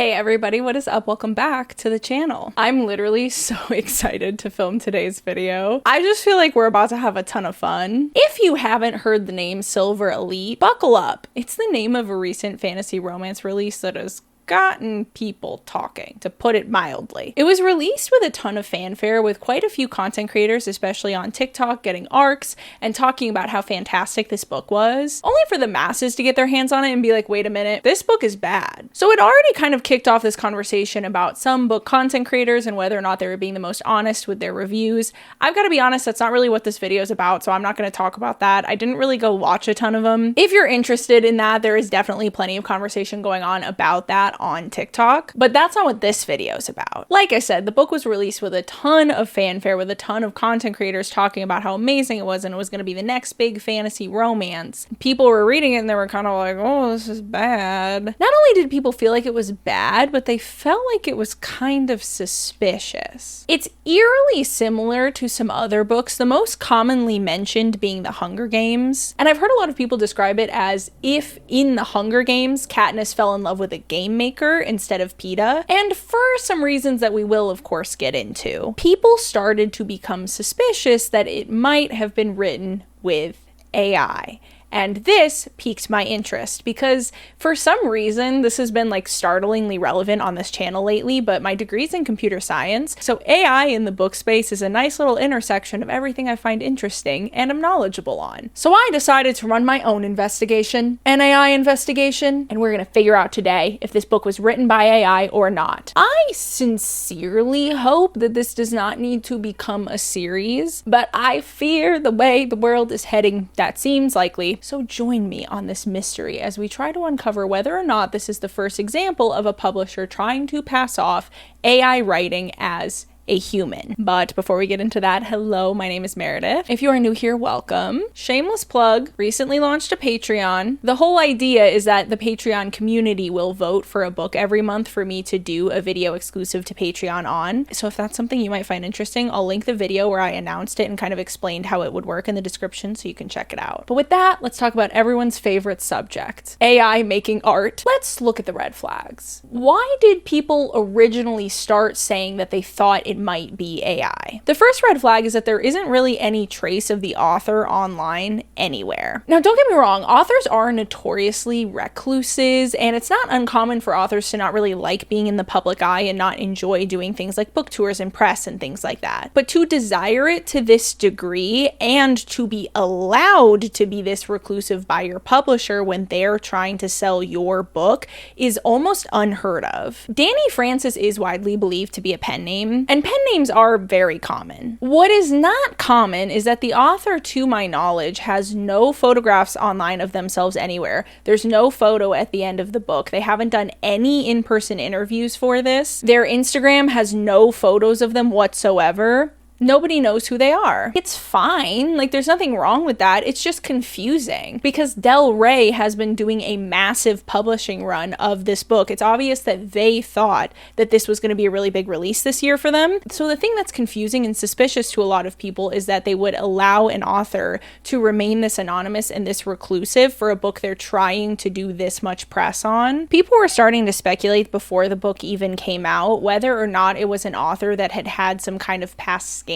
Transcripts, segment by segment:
Hey everybody, what is up? Welcome back to the channel. I'm literally so excited to film today's video. I just feel like we're about to have a ton of fun. If you haven't heard the name Silver Elite, buckle up. It's the name of a recent fantasy romance release that has gotten people talking, to put it mildly. It was released with a ton of fanfare, with quite a few content creators, especially on TikTok, getting arcs and talking about how fantastic this book was, only for the masses to get their hands on it and be like, wait a minute, this book is bad. So it already kind of kicked off this conversation about some book content creators and whether or not they were being the most honest with their reviews. I've got to be honest, that's not really what this video is about, so I'm not going to talk about that. I didn't really go watch a ton of them. If you're interested in that, there is definitely plenty of conversation going on about that on TikTok, but that's not what this video is about. Like I said, the book was released with a ton of fanfare, with a ton of content creators talking about how amazing it was and it was going to be the next big fantasy romance. People were reading it and they were kind of like, oh, this is bad. Not only did people feel like it was bad, but they felt like it was kind of suspicious. It's eerily similar to some other books, the most commonly mentioned being The Hunger Games. And I've heard a lot of people describe it as if in The Hunger Games, Katniss fell in love with a game maker instead of Peeta, and for some reasons that we will of course get into, people started to become suspicious that it might have been written with AI. And this piqued my interest because for some reason, this has been like startlingly relevant on this channel lately, but my degree's in computer science. So AI in the book space is a nice little intersection of everything I find interesting and am knowledgeable on. So I decided to run my own investigation, an AI investigation, and we're gonna figure out today if this book was written by AI or not. I sincerely hope that this does not need to become a series, but I fear the way the world is heading, that seems likely. So join me on this mystery as we try to uncover whether or not this is the first example of a publisher trying to pass off AI writing as a human. But before we get into that, hello, my name is Meredith. If you are new here, welcome. Shameless plug, recently launched a Patreon. The whole idea is that the Patreon community will vote for a book every month for me to do a video exclusive to Patreon on. So if that's something you might find interesting, I'll link the video where I announced it and kind of explained how it would work in the description so you can check it out. But with that, let's talk about everyone's favorite subject, AI making art. Let's look at the red flags. Why did people originally start saying that they thought it might be AI? The first red flag is that there isn't really any trace of the author online anywhere. Now, don't get me wrong, authors are notoriously recluses, and it's not uncommon for authors to not really like being in the public eye and not enjoy doing things like book tours and press and things like that. But to desire it to this degree and to be allowed to be this reclusive by your publisher when they're trying to sell your book is almost unheard of. Danny Francis is widely believed to be a pen name, and pen names are very common. What is not common is that the author, to my knowledge, has no photographs online of themselves anywhere. There's no photo at the end of the book. They haven't done any in-person interviews for this. Their Instagram has no photos of them whatsoever. Nobody knows who they are. It's fine, like there's nothing wrong with that. It's just confusing because Del Rey has been doing a massive publishing run of this book. It's obvious that they thought that this was going to be a really big release this year for them. So the thing that's confusing and suspicious to a lot of people is that they would allow an author to remain this anonymous and this reclusive for a book they're trying to do this much press on. People were starting to speculate before the book even came out whether or not it was an author that had had some kind of past scandal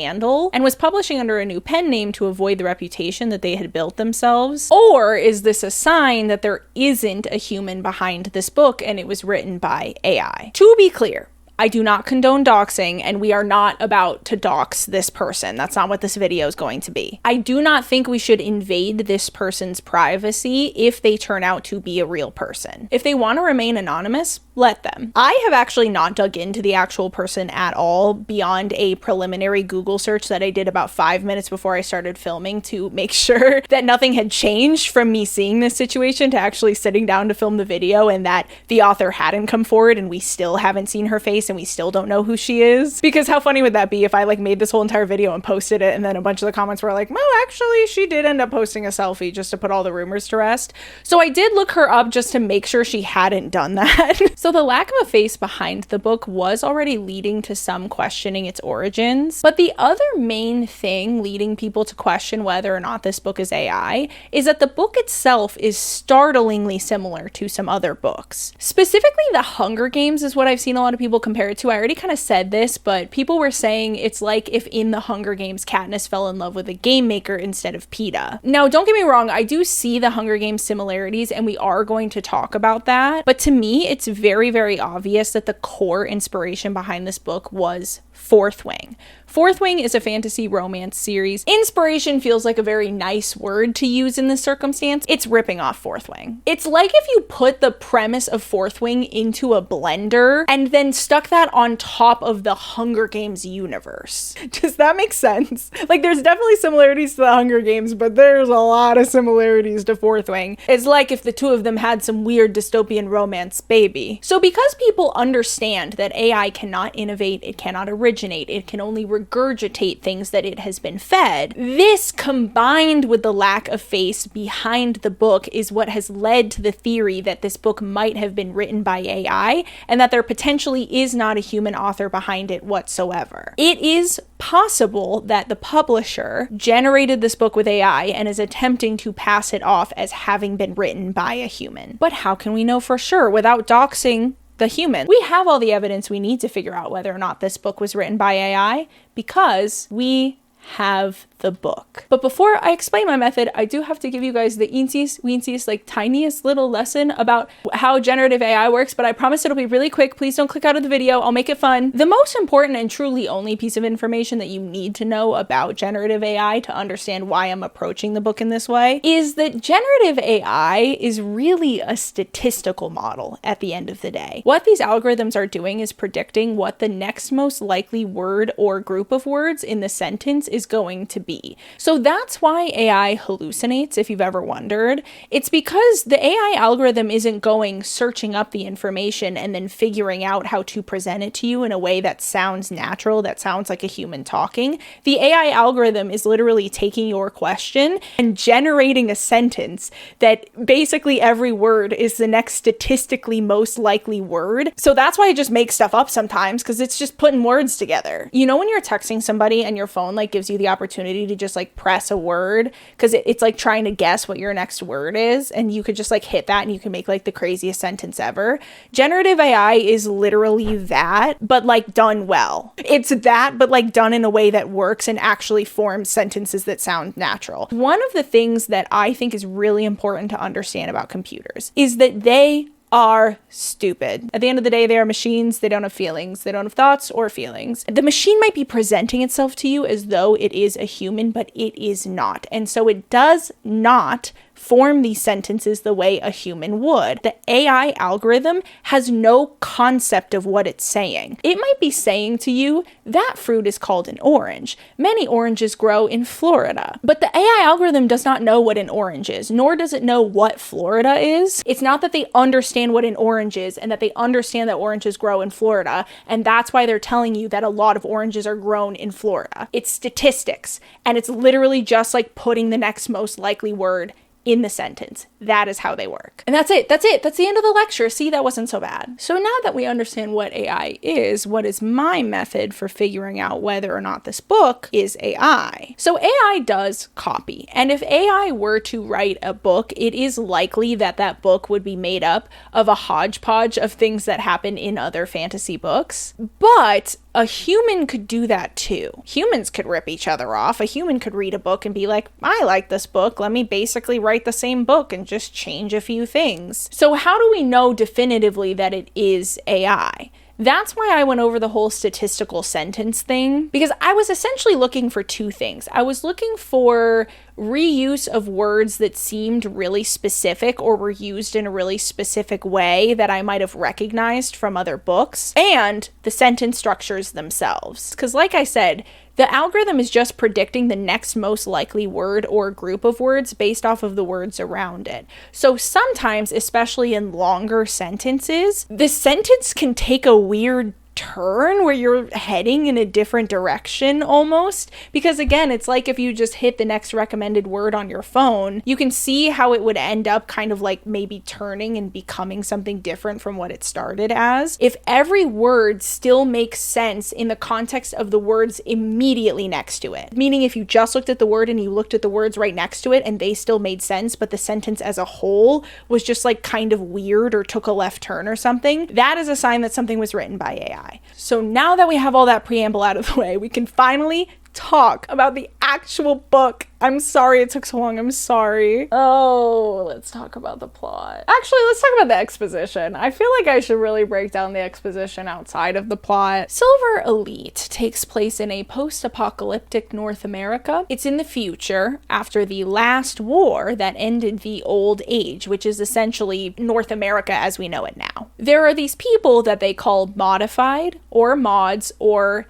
and was publishing under a new pen name to avoid the reputation that they had built themselves. Or is this a sign that there isn't a human behind this book and it was written by AI? To be clear, I do not condone doxing, and we are not about to dox this person. That's not what this video is going to be. I do not think we should invade this person's privacy if they turn out to be a real person. If they want to remain anonymous, let them. I have actually not dug into the actual person at all beyond a preliminary Google search that I did about 5 minutes before I started filming to make sure that nothing had changed from me seeing this situation to actually sitting down to film the video, and that the author hadn't come forward and we still haven't seen her face and we still don't know who she is. Because how funny would that be if I like made this whole entire video and posted it and then a bunch of the comments were like, well, actually she did end up posting a selfie just to put all the rumors to rest. So I did look her up just to make sure she hadn't done that. So the lack of a face behind the book was already leading to some questioning its origins, but the other main thing leading people to question whether or not this book is AI is that the book itself is startlingly similar to some other books. Specifically, The Hunger Games is what I've seen a lot of people compare it to. I already kind of said this, but people were saying it's like if in The Hunger Games, Katniss fell in love with a game maker instead of Peeta. Now, don't get me wrong, I do see the Hunger Games similarities, and we are going to talk about that, but to me, it's very, very obvious that the core inspiration behind this book was Fourth Wing. Fourth Wing is a fantasy romance series. Inspiration feels like a very nice word to use in this circumstance. It's ripping off Fourth Wing. It's like if you put the premise of Fourth Wing into a blender and then stuck that on top of the Hunger Games universe. Does that make sense? Like, there's definitely similarities to the Hunger Games, but there's a lot of similarities to Fourth Wing. It's like if the two of them had some weird dystopian romance baby. So because people understand that AI cannot innovate, it cannot originate, it can only regurgitate things that it has been fed, this combined with the lack of face behind the book is what has led to the theory that this book might have been written by AI and that there potentially is not a human author behind it whatsoever. It is possible that the publisher generated this book with AI and is attempting to pass it off as having been written by a human. But how can we know for sure without doxing the human? We have all the evidence we need to figure out whether or not this book was written by AI because we have the book. But before I explain my method, I do have to give you guys the eensiest, weensiest, like tiniest little lesson about how generative AI works, but I promise it'll be really quick. Please don't click out of the video. I'll make it fun. The most important and truly only piece of information that you need to know about generative AI to understand why I'm approaching the book in this way is that generative AI is really a statistical model at the end of the day. What these algorithms are doing is predicting what the next most likely word or group of words in the sentence is going to be. So that's why AI hallucinates, if you've ever wondered. It's because the AI algorithm isn't going searching up the information and then figuring out how to present it to you in a way that sounds natural, that sounds like a human talking. The AI algorithm is literally taking your question and generating a sentence that basically every word is the next statistically most likely word. So that's why I just make stuff up sometimes, because it's just putting words together. You know when you're texting somebody and your phone like gives you the opportunity to just like press a word because it's like trying to guess what your next word is, and you could just like hit that and you can make like the craziest sentence ever. Generative AI is literally that, but like done well. It's that, but like done in a way that works and actually forms sentences that sound natural. One of the things that I think is really important to understand about computers is that they are stupid. At the end of the day, they are machines. They don't have feelings. They don't have thoughts or feelings. The machine might be presenting itself to you as though it is a human, but it is not. And so it does not form these sentences the way a human would. The AI algorithm has no concept of what it's saying. It might be saying to you, that fruit is called an orange. Many oranges grow in Florida. But the AI algorithm does not know what an orange is, nor does it know what Florida is. It's not that they understand what an orange is and that they understand that oranges grow in Florida, and that's why they're telling you that a lot of oranges are grown in Florida. It's statistics, and it's literally just like putting the next most likely word in the sentence. That is how they work. And that's it. That's the end of the lecture. See, that wasn't so bad. So now that we understand what AI is, what is my method for figuring out whether or not this book is AI? So AI does copy. And if AI were to write a book, it is likely that that book would be made up of a hodgepodge of things that happen in other fantasy books. But a human could do that too. Humans could rip each other off. A human could read a book and be like, I like this book. Let me basically write the same book and just change a few things. So how do we know definitively that it is AI? That's why I went over the whole statistical sentence thing, because I was essentially looking for two things. I was looking for reuse of words that seemed really specific or were used in a really specific way that I might have recognized from other books, and the sentence structures themselves. Because like I said, the algorithm is just predicting the next most likely word or group of words based off of the words around it. So sometimes, especially in longer sentences, the sentence can take a weird turn where you're heading in a different direction almost. Because again, it's like if you just hit the next recommended word on your phone, you can see how it would end up kind of like maybe turning and becoming something different from what it started as. If every word still makes sense in the context of the words immediately next to it, meaning if you just looked at the word and you looked at the words right next to it and they still made sense, but the sentence as a whole was just like kind of weird or took a left turn or something, that is a sign that something was written by AI. So now that we have all that preamble out of the way, we can finally talk about the actual book. I'm sorry it took so long. I'm sorry. Oh, let's talk about the plot. Actually, let's talk about the exposition. I feel like I should really break down the exposition outside of the plot. Silver Elite takes place in a post-apocalyptic North America. It's in the future after the last war that ended the Old Age, which is essentially North America as we know it now. There are these people that they call modified or mods or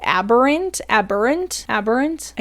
aberrant, I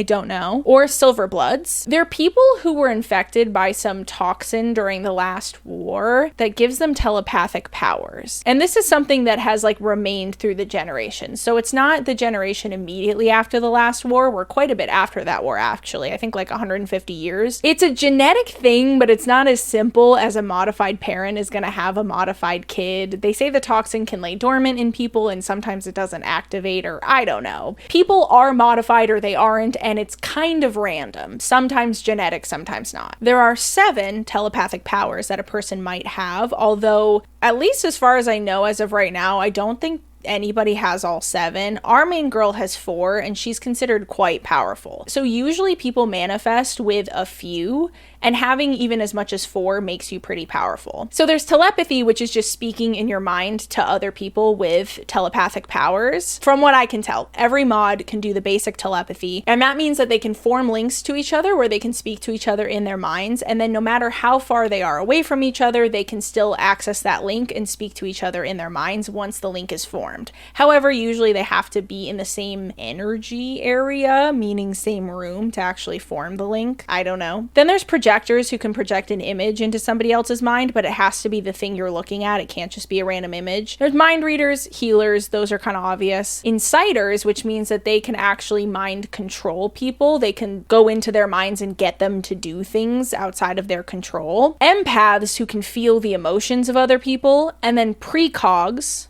don't know, or silverbloods. They're people who were infected by some toxin during the last war that gives them telepathic powers. And this is something that has like remained through the generations. So it's not the generation immediately after the last war. We're quite a bit after that war, actually. I think like 150 years. It's a genetic thing, but it's not as simple as a modified parent is going to have a modified kid. They say the toxin can lay dormant in people and sometimes it doesn't activate, or I don't know. People are modified or they aren't, and it's kind of random. Sometimes genetic, sometimes not. There are 7 telepathic powers that a person might have, although, at least as far as I know as of right now, I don't think anybody has all 7. Our main girl has 4, and she's considered quite powerful. So usually people manifest with a few, and having even as much as 4 makes you pretty powerful. So there's telepathy, which is just speaking in your mind to other people with telepathic powers. From what I can tell, every mod can do the basic telepathy, and that means that they can form links to each other where they can speak to each other in their minds, and then no matter how far they are away from each other, they can still access that link and speak to each other in their minds once the link is formed. However, usually they have to be in the same energy area, meaning same room, to actually form the link. I don't know. Then there's projectors who can project an image into somebody else's mind, but it has to be the thing you're looking at. It can't just be a random image. There's mind readers, healers, those are kind of obvious. Insiders, which means that they can actually mind control people. They can go into their minds and get them to do things outside of their control. Empaths, who can feel the emotions of other people. And then precogs,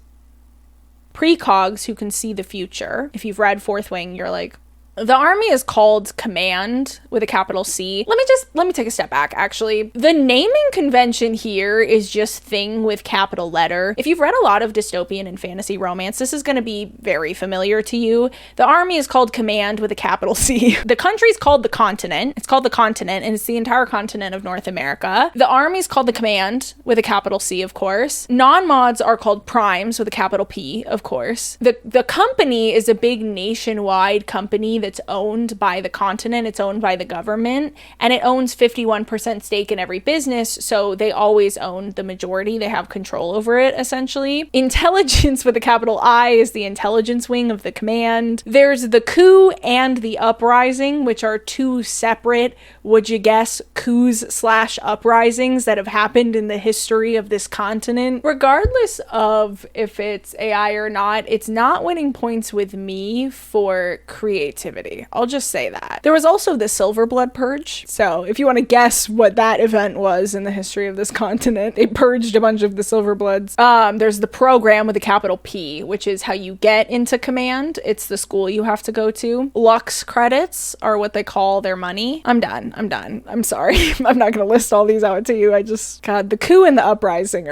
who can see the future. If you've read Fourth Wing, you're like, the army is called Command with a capital C. Let me take a step back, actually. The naming convention here is just thing with capital letter. If you've read a lot of dystopian and fantasy romance, this is going to be very familiar to you. The army is called Command with a capital C. The country's called the continent. It's called the continent, and it's the entire continent of North America. The army's called the Command with a capital C, of course. Non-mods are called primes with a capital P, of course. The company is a big nationwide company that's owned by the continent. It's owned by the government, and it owns 51% stake in every business, so they always own the majority. They have control over it, essentially. Intelligence with a capital I is the intelligence wing of the command. There's the coup and the uprising, which are 2 separate, would you guess, coups/uprisings that have happened in the history of this continent. Regardless of if it's AI or not, it's not winning points with me for creativity. I'll just say that. There was also the Silverblood Purge. So if you want to guess what that event was in the history of this continent, they purged a bunch of the Silverbloods. There's the program with a capital P, which is how you get into command. It's the school you have to go to. Lux credits are what they call their money. I'm done. I'm sorry. I'm not going to list all these out to you. God, the coup and the uprising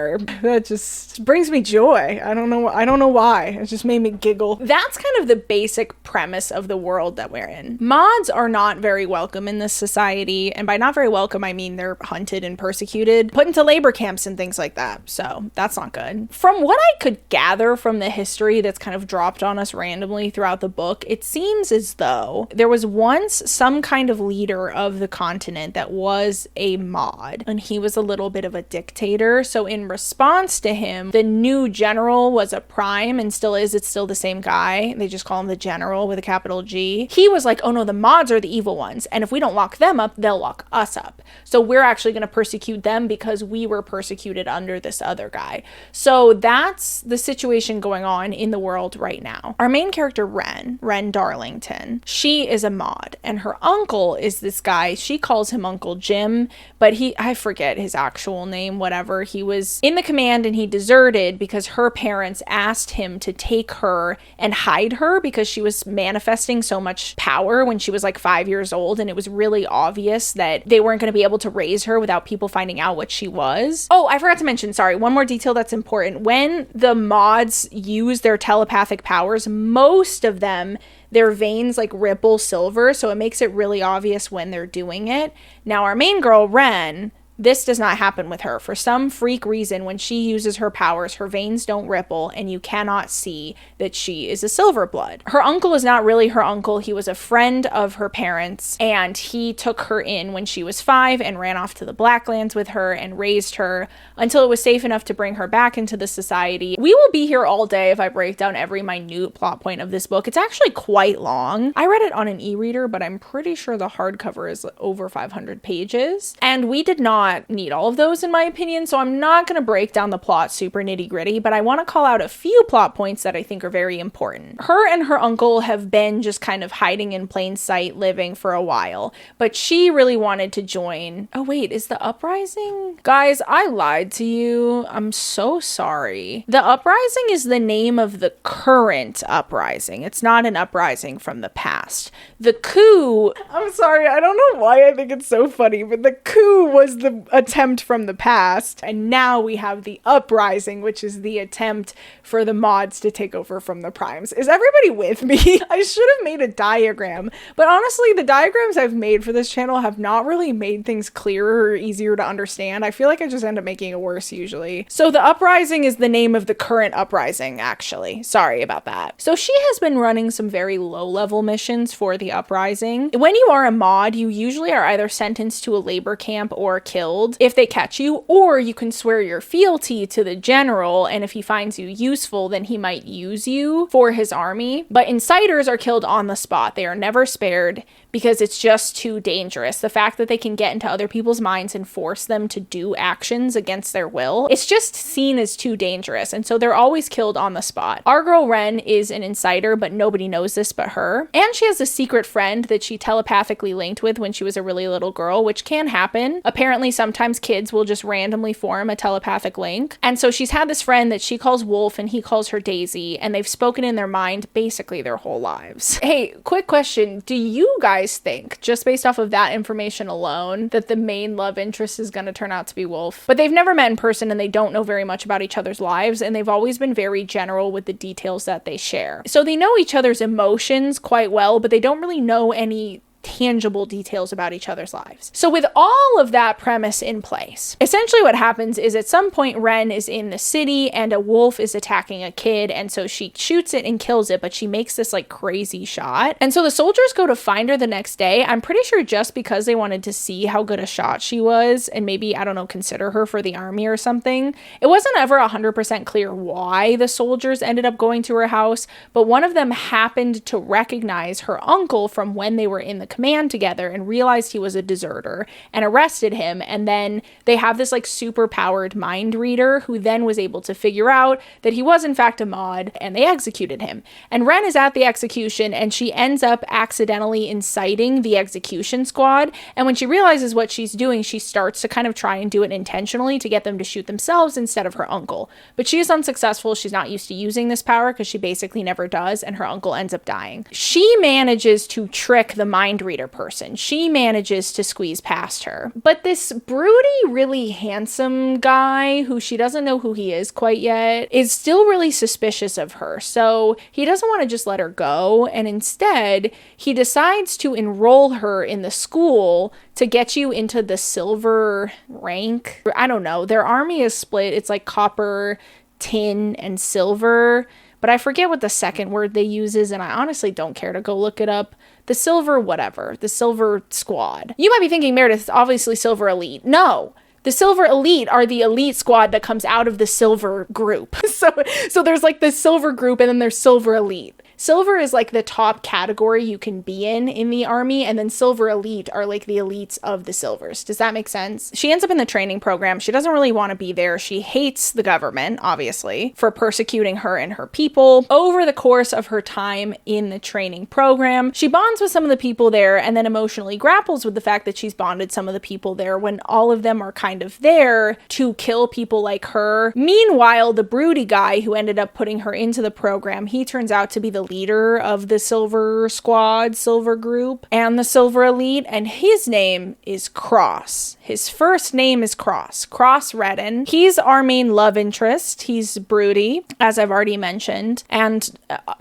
that just brings me joy. I don't know why. It just made me giggle. That's kind of the basic premise of the world that we're in. Mods are not very welcome in this society, and by not very welcome, I mean they're hunted and persecuted, put into labor camps and things like that, so that's not good. From what I could gather from the history that's kind of dropped on us randomly throughout the book, it seems as though there was once some kind of leader of the continent that was a mod, and he was a little bit of a dictator, so in response to him, the new general was a prime, and still is. It's still the same guy. They just call him the general with a capital G. society, he was like, oh no, the mods are the evil ones. And if we don't lock them up, they'll lock us up. So we're actually going to persecute them because we were persecuted under this other guy. So that's the situation going on in the world right now. Our main character, Ren Darlington, she is a mod, and her uncle is this guy. She calls him Uncle Jim, but I forget his actual name, whatever. He was in the command and he deserted because her parents asked him to take her and hide her because she was manifesting so much power when she was like 5 years old, and it was really obvious that they weren't going to be able to raise her without people finding out what she was. Oh, I forgot to mention, sorry, one more detail that's important. When the mods use their telepathic powers, most of them, their veins like ripple silver, so it makes it really obvious when they're doing it. Now, our main girl, Ren, this does not happen with her. For some freak reason, when she uses her powers, her veins don't ripple and you cannot see that she is a silver blood. Her uncle is not really her uncle. He was a friend of her parents, and he took her in when she was 5 and ran off to the Blacklands with her and raised her until it was safe enough to bring her back into the society. We will be here all day if I break down every minute plot point of this book. It's actually quite long. I read it on an e-reader, but I'm pretty sure the hardcover is over 500 pages. And we did not need all of those in my opinion, so I'm not going to break down the plot super nitty gritty, but I want to call out a few plot points that I think are very important. Her and her uncle have been just kind of hiding in plain sight, living for a while, but she really wanted to join. Oh wait, is the uprising? Guys, I lied to you. I'm so sorry. The uprising is the name of the current uprising. It's not an uprising from the past. The coup, I'm sorry, I don't know why I think it's so funny, but the coup was the attempt from the past, and now we have the uprising, which is the attempt for the mods to take over from the primes. Is everybody with me? I should have made a diagram, but honestly, the diagrams I've made for this channel have not really made things clearer or easier to understand. I feel like I just end up making it worse usually. So the uprising is the name of the current uprising, actually. Sorry about that. So she has been running some very low-level missions for the uprising. When you are a mod, you usually are either sentenced to a labor camp or killed if they catch you, or you can swear your fealty to the general, and if he finds you useful, then he might use you for his army. But inciters are killed on the spot. They are never spared because it's just too dangerous. The fact that they can get into other people's minds and force them to do actions against their will, it's just seen as too dangerous, and so they're always killed on the spot. Our girl Ren is an inciter, but nobody knows this but her, and she has a secret friend that she telepathically linked with when she was a really little girl, which can happen. Apparently sometimes kids will just randomly form a telepathic link, and so she's had this friend that she calls Wolf and he calls her Daisy, and they've spoken in their mind basically their whole lives. Hey, quick question, do you guys think, just based off of that information alone, that the main love interest is going to turn out to be Wolf? But they've never met in person and they don't know very much about each other's lives, and they've always been very general with the details that they share. So they know each other's emotions quite well, but they don't really know any tangible details about each other's lives. So with all of that premise in place, essentially what happens is at some point Ren is in the city and a wolf is attacking a kid, and so she shoots it and kills it, but she makes this like crazy shot. And so the soldiers go to find her the next day, I'm pretty sure just because they wanted to see how good a shot she was and maybe, I don't know, consider her for the army or something. It wasn't ever 100% clear why the soldiers ended up going to her house, but one of them happened to recognize her uncle from when they were in the command together and realized he was a deserter and arrested him. And then they have this like super powered mind reader who then was able to figure out that he was in fact a mod, and they executed him. And Ren is at the execution and she ends up accidentally inciting the execution squad. And when she realizes what she's doing, she starts to kind of try and do it intentionally to get them to shoot themselves instead of her uncle. But she is unsuccessful. She's not used to using this power because she basically never does, and her uncle ends up dying. She manages to trick the mind reader person. She manages to squeeze past her. But this broody, really handsome guy, who she doesn't know who he is quite yet, is still really suspicious of her. So he doesn't want to just let her go, and instead he decides to enroll her in the school to get you into the silver rank. I don't know. Their army is split. It's like copper, tin, and silver. But I forget what the second word they use is, and I honestly don't care to go look it up. The silver whatever. The silver squad. You might be thinking, Meredith, it's obviously silver elite. No. The silver elite are the elite squad that comes out of the silver group. So there's like the silver group and then there's silver elite. Silver is like the top category you can be in the army, and then Silver Elite are like the elites of the Silvers. Does that make sense? She ends up in the training program. She doesn't really want to be there. She hates the government, obviously, for persecuting her and her people. Over the course of her time in the training program, she bonds with some of the people there and then emotionally grapples with the fact that she's bonded some of the people there when all of them are kind of there to kill people like her. Meanwhile, the broody guy who ended up putting her into the program, he turns out to be the leader of the Silver Squad, Silver Group, and the Silver Elite, and his name is Cross. His first name is Cross Redden. He's our main love interest. He's broody, as I've already mentioned, and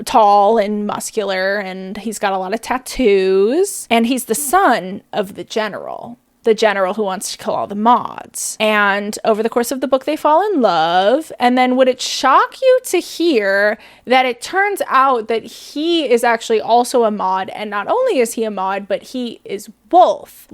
tall and muscular, and he's got a lot of tattoos, and he's the son of the general who wants to kill all the mods. And over the course of the book, they fall in love. And then would it shock you to hear that it turns out that he is actually also a mod, and not only is he a mod, but he is Wolf,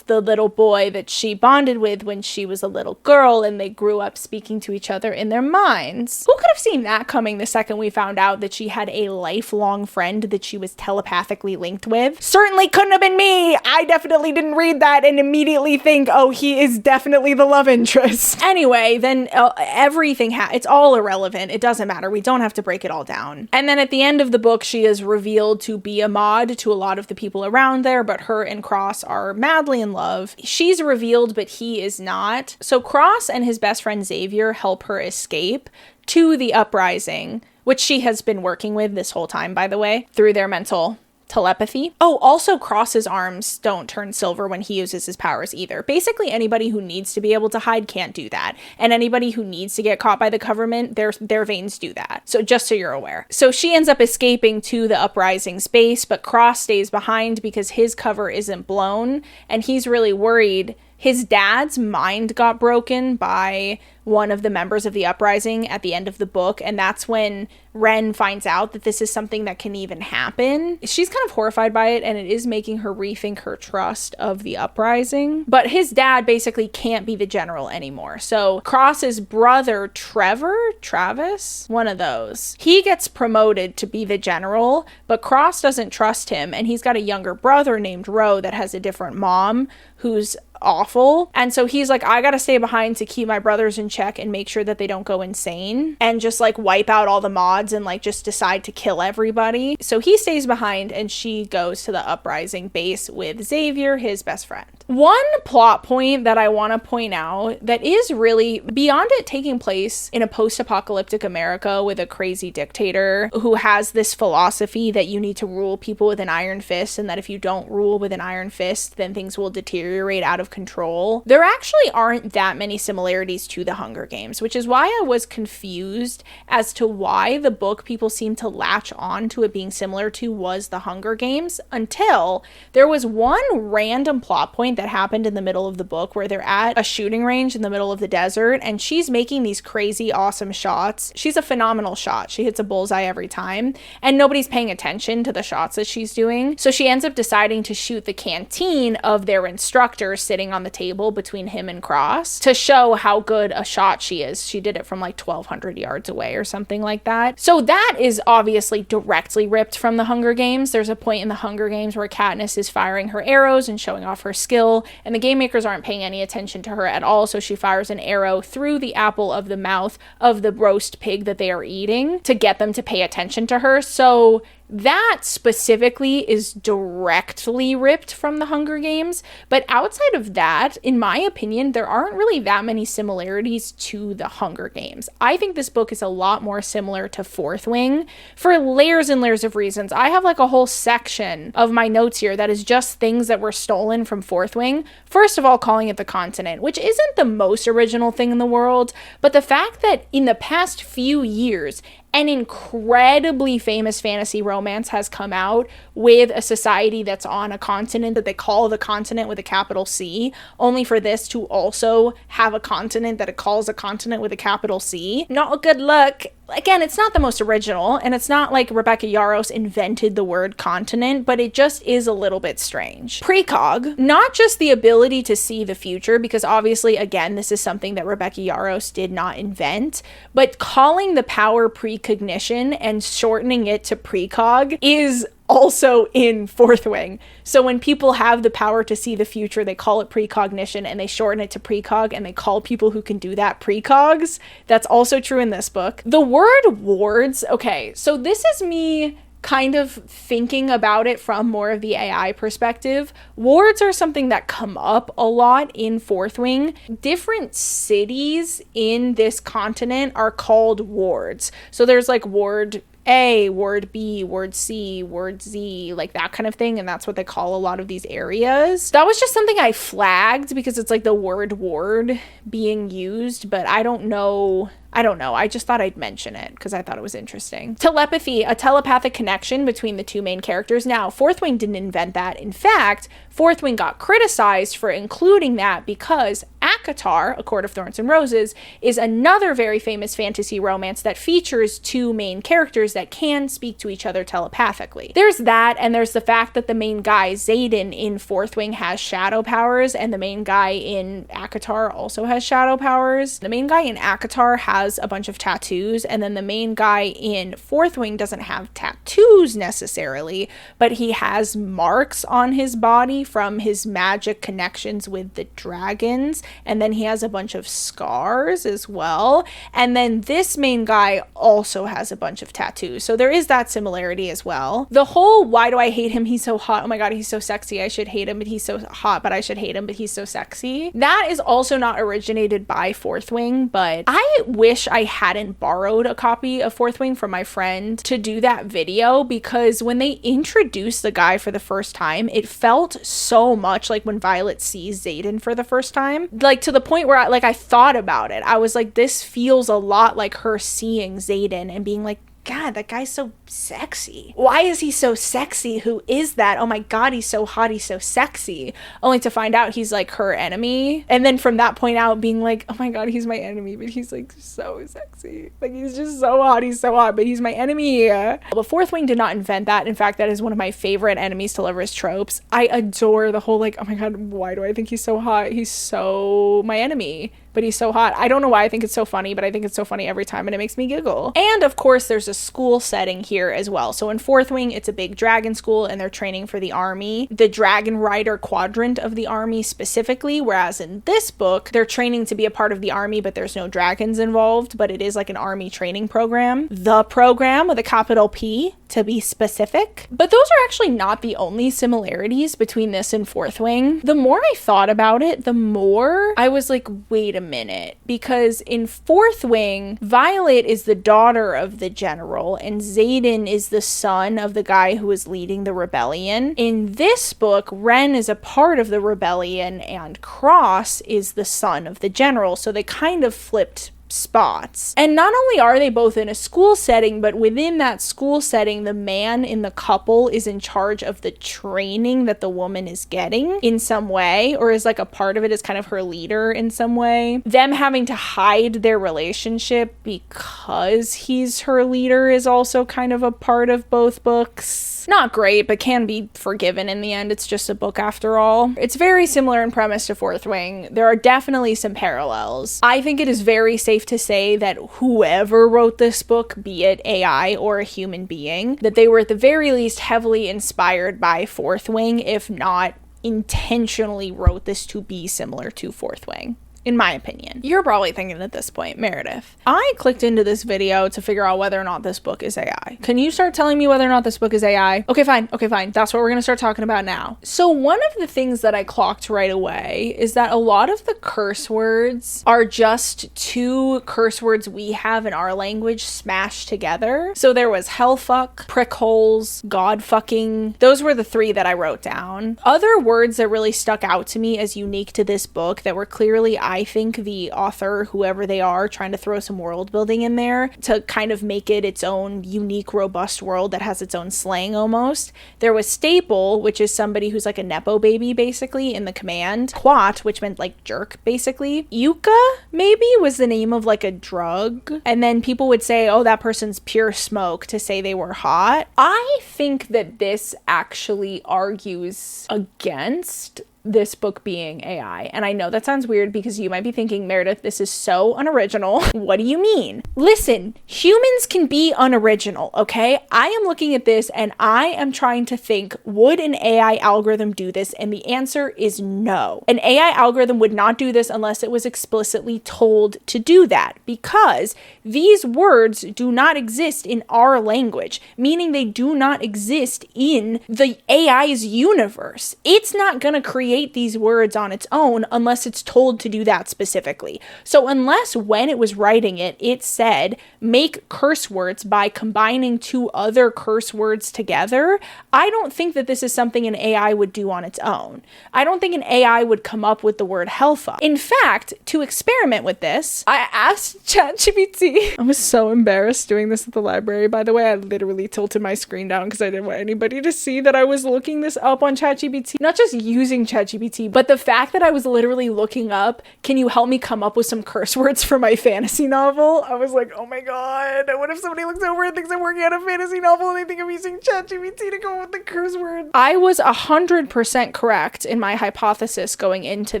the little boy that she bonded with when she was a little girl, and they grew up speaking to each other in their minds. Who could have seen that coming the second we found out that she had a lifelong friend that she was telepathically linked with? Certainly couldn't have been me. I definitely didn't read that and immediately think, oh, he is definitely the love interest. Anyway, then everything, it's all irrelevant. It doesn't matter. We don't have to break it all down. And then at the end of the book, she is revealed to be a mod to a lot of the people around there, but her and Cross are madly in love. She's revealed, but he is not. So Cross and his best friend Xavier help her escape to the uprising, which she has been working with this whole time, by the way, through their mental telepathy. Oh, also Cross's arms don't turn silver when he uses his powers either. Basically, anybody who needs to be able to hide can't do that. And anybody who needs to get caught by the government, their veins do that. So just so you're aware. So she ends up escaping to the uprising's base, but Cross stays behind because his cover isn't blown, and he's really worried. His dad's mind got broken by one of the members of the uprising at the end of the book, and that's when Ren finds out that this is something that can even happen. She's kind of horrified by it, and it is making her rethink her trust of the uprising. But his dad basically can't be the general anymore. So Cross's brother, Travis, one of those, he gets promoted to be the general, but Cross doesn't trust him, and he's got a younger brother named Ro that has a different mom who's awful. And so he's like, I gotta stay behind to keep my brothers in check and make sure that they don't go insane and just like wipe out all the mods and like just decide to kill everybody. So he stays behind and she goes to the uprising base with Xavier, his best friend. One plot point that I want to point out that is really beyond it taking place in a post-apocalyptic America with a crazy dictator who has this philosophy that you need to rule people with an iron fist, and that if you don't rule with an iron fist, then things will deteriorate out of control. There actually aren't that many similarities to the Hunger Games, which is why I was confused as to why the book people seem to latch on to it being similar to was the Hunger Games, until there was one random plot point that happened in the middle of the book where they're at a shooting range in the middle of the desert, and she's making these crazy awesome shots. She's a phenomenal shot. She hits a bullseye every time, and nobody's paying attention to the shots that she's doing. So she ends up deciding to shoot the canteen of their instructor sitting on the table between him and Cross to show how good a shot she is. She did it from like 1,200 yards away or something like that. So that is obviously directly ripped from the Hunger Games. There's a point in the Hunger Games where Katniss is firing her arrows and showing off her skill, and the game makers aren't paying any attention to her at all, so she fires an arrow through the apple of the mouth of the roast pig that they are eating to get them to pay attention to her. So that specifically is directly ripped from the Hunger Games, but outside of that, in my opinion, there aren't really that many similarities to the Hunger Games. I think this book is a lot more similar to Fourth Wing for layers and layers of reasons. I have like a whole section of my notes here that is just things that were stolen from Fourth Wing. First of all, calling it the continent, which isn't the most original thing in the world, but the fact that in the past few years, an incredibly famous fantasy romance has come out with a society that's on a continent that they call the continent with a capital C, only for this to also have a continent that it calls a continent with a capital C. Not a good look. again, it's not the most original, and it's not like Rebecca Yarros invented the word continent, but it just is a little bit strange. Precog, not just the ability to see the future, because obviously, again, this is something that Rebecca Yarros did not invent, but calling the power precognition and shortening it to precog is also in Fourth Wing. So when people have the power to see the future, they call it precognition, and they shorten it to precog, and they call people who can do that precogs. That's also true in this book. The word wards, okay, so this is me kind of thinking about it from more of the AI perspective. Wards are something that come up a lot in Fourth Wing. Different cities in this continent are called wards. So there's like Ward A, Ward B, Ward C, Ward Z, like that kind of thing. And that's what they call a lot of these areas. That was just something I flagged because it's like the word ward being used, but I don't know. I just thought I'd mention it because I thought it was interesting. Telepathy, a telepathic connection between the two main characters. Now, Fourth Wing didn't invent that. In fact, Fourth Wing got criticized for including that because ACOTAR, A Court of Thorns and Roses, is another very famous fantasy romance that features two main characters that can speak to each other telepathically. There's that, and there's the fact that the main guy, Xaden, in Fourth Wing has shadow powers, and the main guy in ACOTAR also has shadow powers. The main guy in ACOTAR has a bunch of tattoos, and then the main guy in Fourth Wing doesn't have tattoos necessarily, but he has marks on his body from his magic connections with the dragons, and then he has a bunch of scars as well. And then this main guy also has a bunch of tattoos, so there is that similarity as well. The whole why do I hate him, he's so hot, oh my god, he's so sexy, I should hate him, but he's so hot, but I should hate him, but he's so sexy, that is also not originated by Fourth Wing. But I wish I hadn't borrowed a copy of Fourth Wing from my friend to do that video, because when they introduced the guy for the first time, it felt so much like when Violet sees Xaden for the first time, like to the point where I thought about it. I was like, this feels a lot like her seeing Xaden and being like, God, that guy's so sexy. Why is he so sexy? Who is that? Oh my god, he's so hot, he's so sexy. Only to find out he's like her enemy. And then from that point out being like, oh my god, he's my enemy, but he's like so sexy. Like he's just so hot, but he's my enemy. But Fourth Wing did not invent that. In fact, that is one of my favorite enemies to lovers tropes. I adore the whole like, oh my god, why do I think he's so hot? He's so my enemy, but he's so hot. I don't know why I think it's so funny, but I think it's so funny every time and it makes me giggle. And of course, there's a school setting here as well. So in Fourth Wing, it's a big dragon school and they're training for the army, the dragon rider quadrant of the army specifically, whereas in this book, they're training to be a part of the army, but there's no dragons involved, but it is like an army training program. The program with a capital P, to be specific. But those are actually not the only similarities between this and Fourth Wing. The more I thought about it, the more I was like, wait a minute, because in Fourth Wing, Violet is the daughter of the general and Xaden is the son of the guy who is leading the rebellion. In this book, Ren is a part of the rebellion and Cross is the son of the general, so they kind of flipped spots. And not only are they both in a school setting, but within that school setting, the man in the couple is in charge of the training that the woman is getting in some way, or is like a part of it, is kind of her leader in some way. Them having to hide their relationship because he's her leader is also kind of a part of both books. Not great, but can be forgiven in the end. It's just a book after all. It's very similar in premise to Fourth Wing. There are definitely some parallels. I think it is very safe to say that whoever wrote this book, be it AI or a human being, that they were at the very least heavily inspired by Fourth Wing, if not intentionally wrote this to be similar to Fourth Wing. In my opinion. You're probably thinking at this point, Meredith, I clicked into this video to figure out whether or not this book is AI. Can you start telling me whether or not this book is AI? Okay, fine. That's what we're gonna start talking about now. So one of the things that I clocked right away is that a lot of the curse words are just two curse words we have in our language smashed together. So there was hellfuck, prickholes, godfucking. Those were the three that I wrote down. Other words that really stuck out to me as unique to this book that were clearly I think the author, whoever they are, trying to throw some world building in there to kind of make it its own unique, robust world that has its own slang almost. There was staple, which is somebody who's like a nepo baby basically in the command. Quat, which meant like jerk basically. Yucca maybe was the name of like a drug. And then people would say, oh, that person's pure smoke to say they were hot. I think that this actually argues against this book being AI. And I know that sounds weird because you might be thinking, Meredith, this is so unoriginal. What do you mean? Listen, humans can be unoriginal, okay? I am looking at this and I am trying to think, would an AI algorithm do this? And the answer is no. An AI algorithm would not do this unless it was explicitly told to do that, because these words do not exist in our language, meaning they do not exist in the AI's universe. It's not gonna create these words on its own unless it's told to do that specifically. So unless when it was writing it, it said make curse words by combining two other curse words together, I don't think that this is something an AI would do on its own. I don't think an AI would come up with the word hellfuck. In fact, to experiment with this, I asked ChatGPT. I was so embarrassed doing this at the library, by the way. I literally tilted my screen down because I didn't want anybody to see that I was looking this up on ChatGPT. Not just using ChatGPT, but the fact that I was literally looking up, can you help me come up with some curse words for my fantasy novel? I was like, oh my god, what if somebody looks over and thinks I'm working on a fantasy novel and they think I'm using ChatGPT to come up with the curse words? I was 100% correct in my hypothesis going into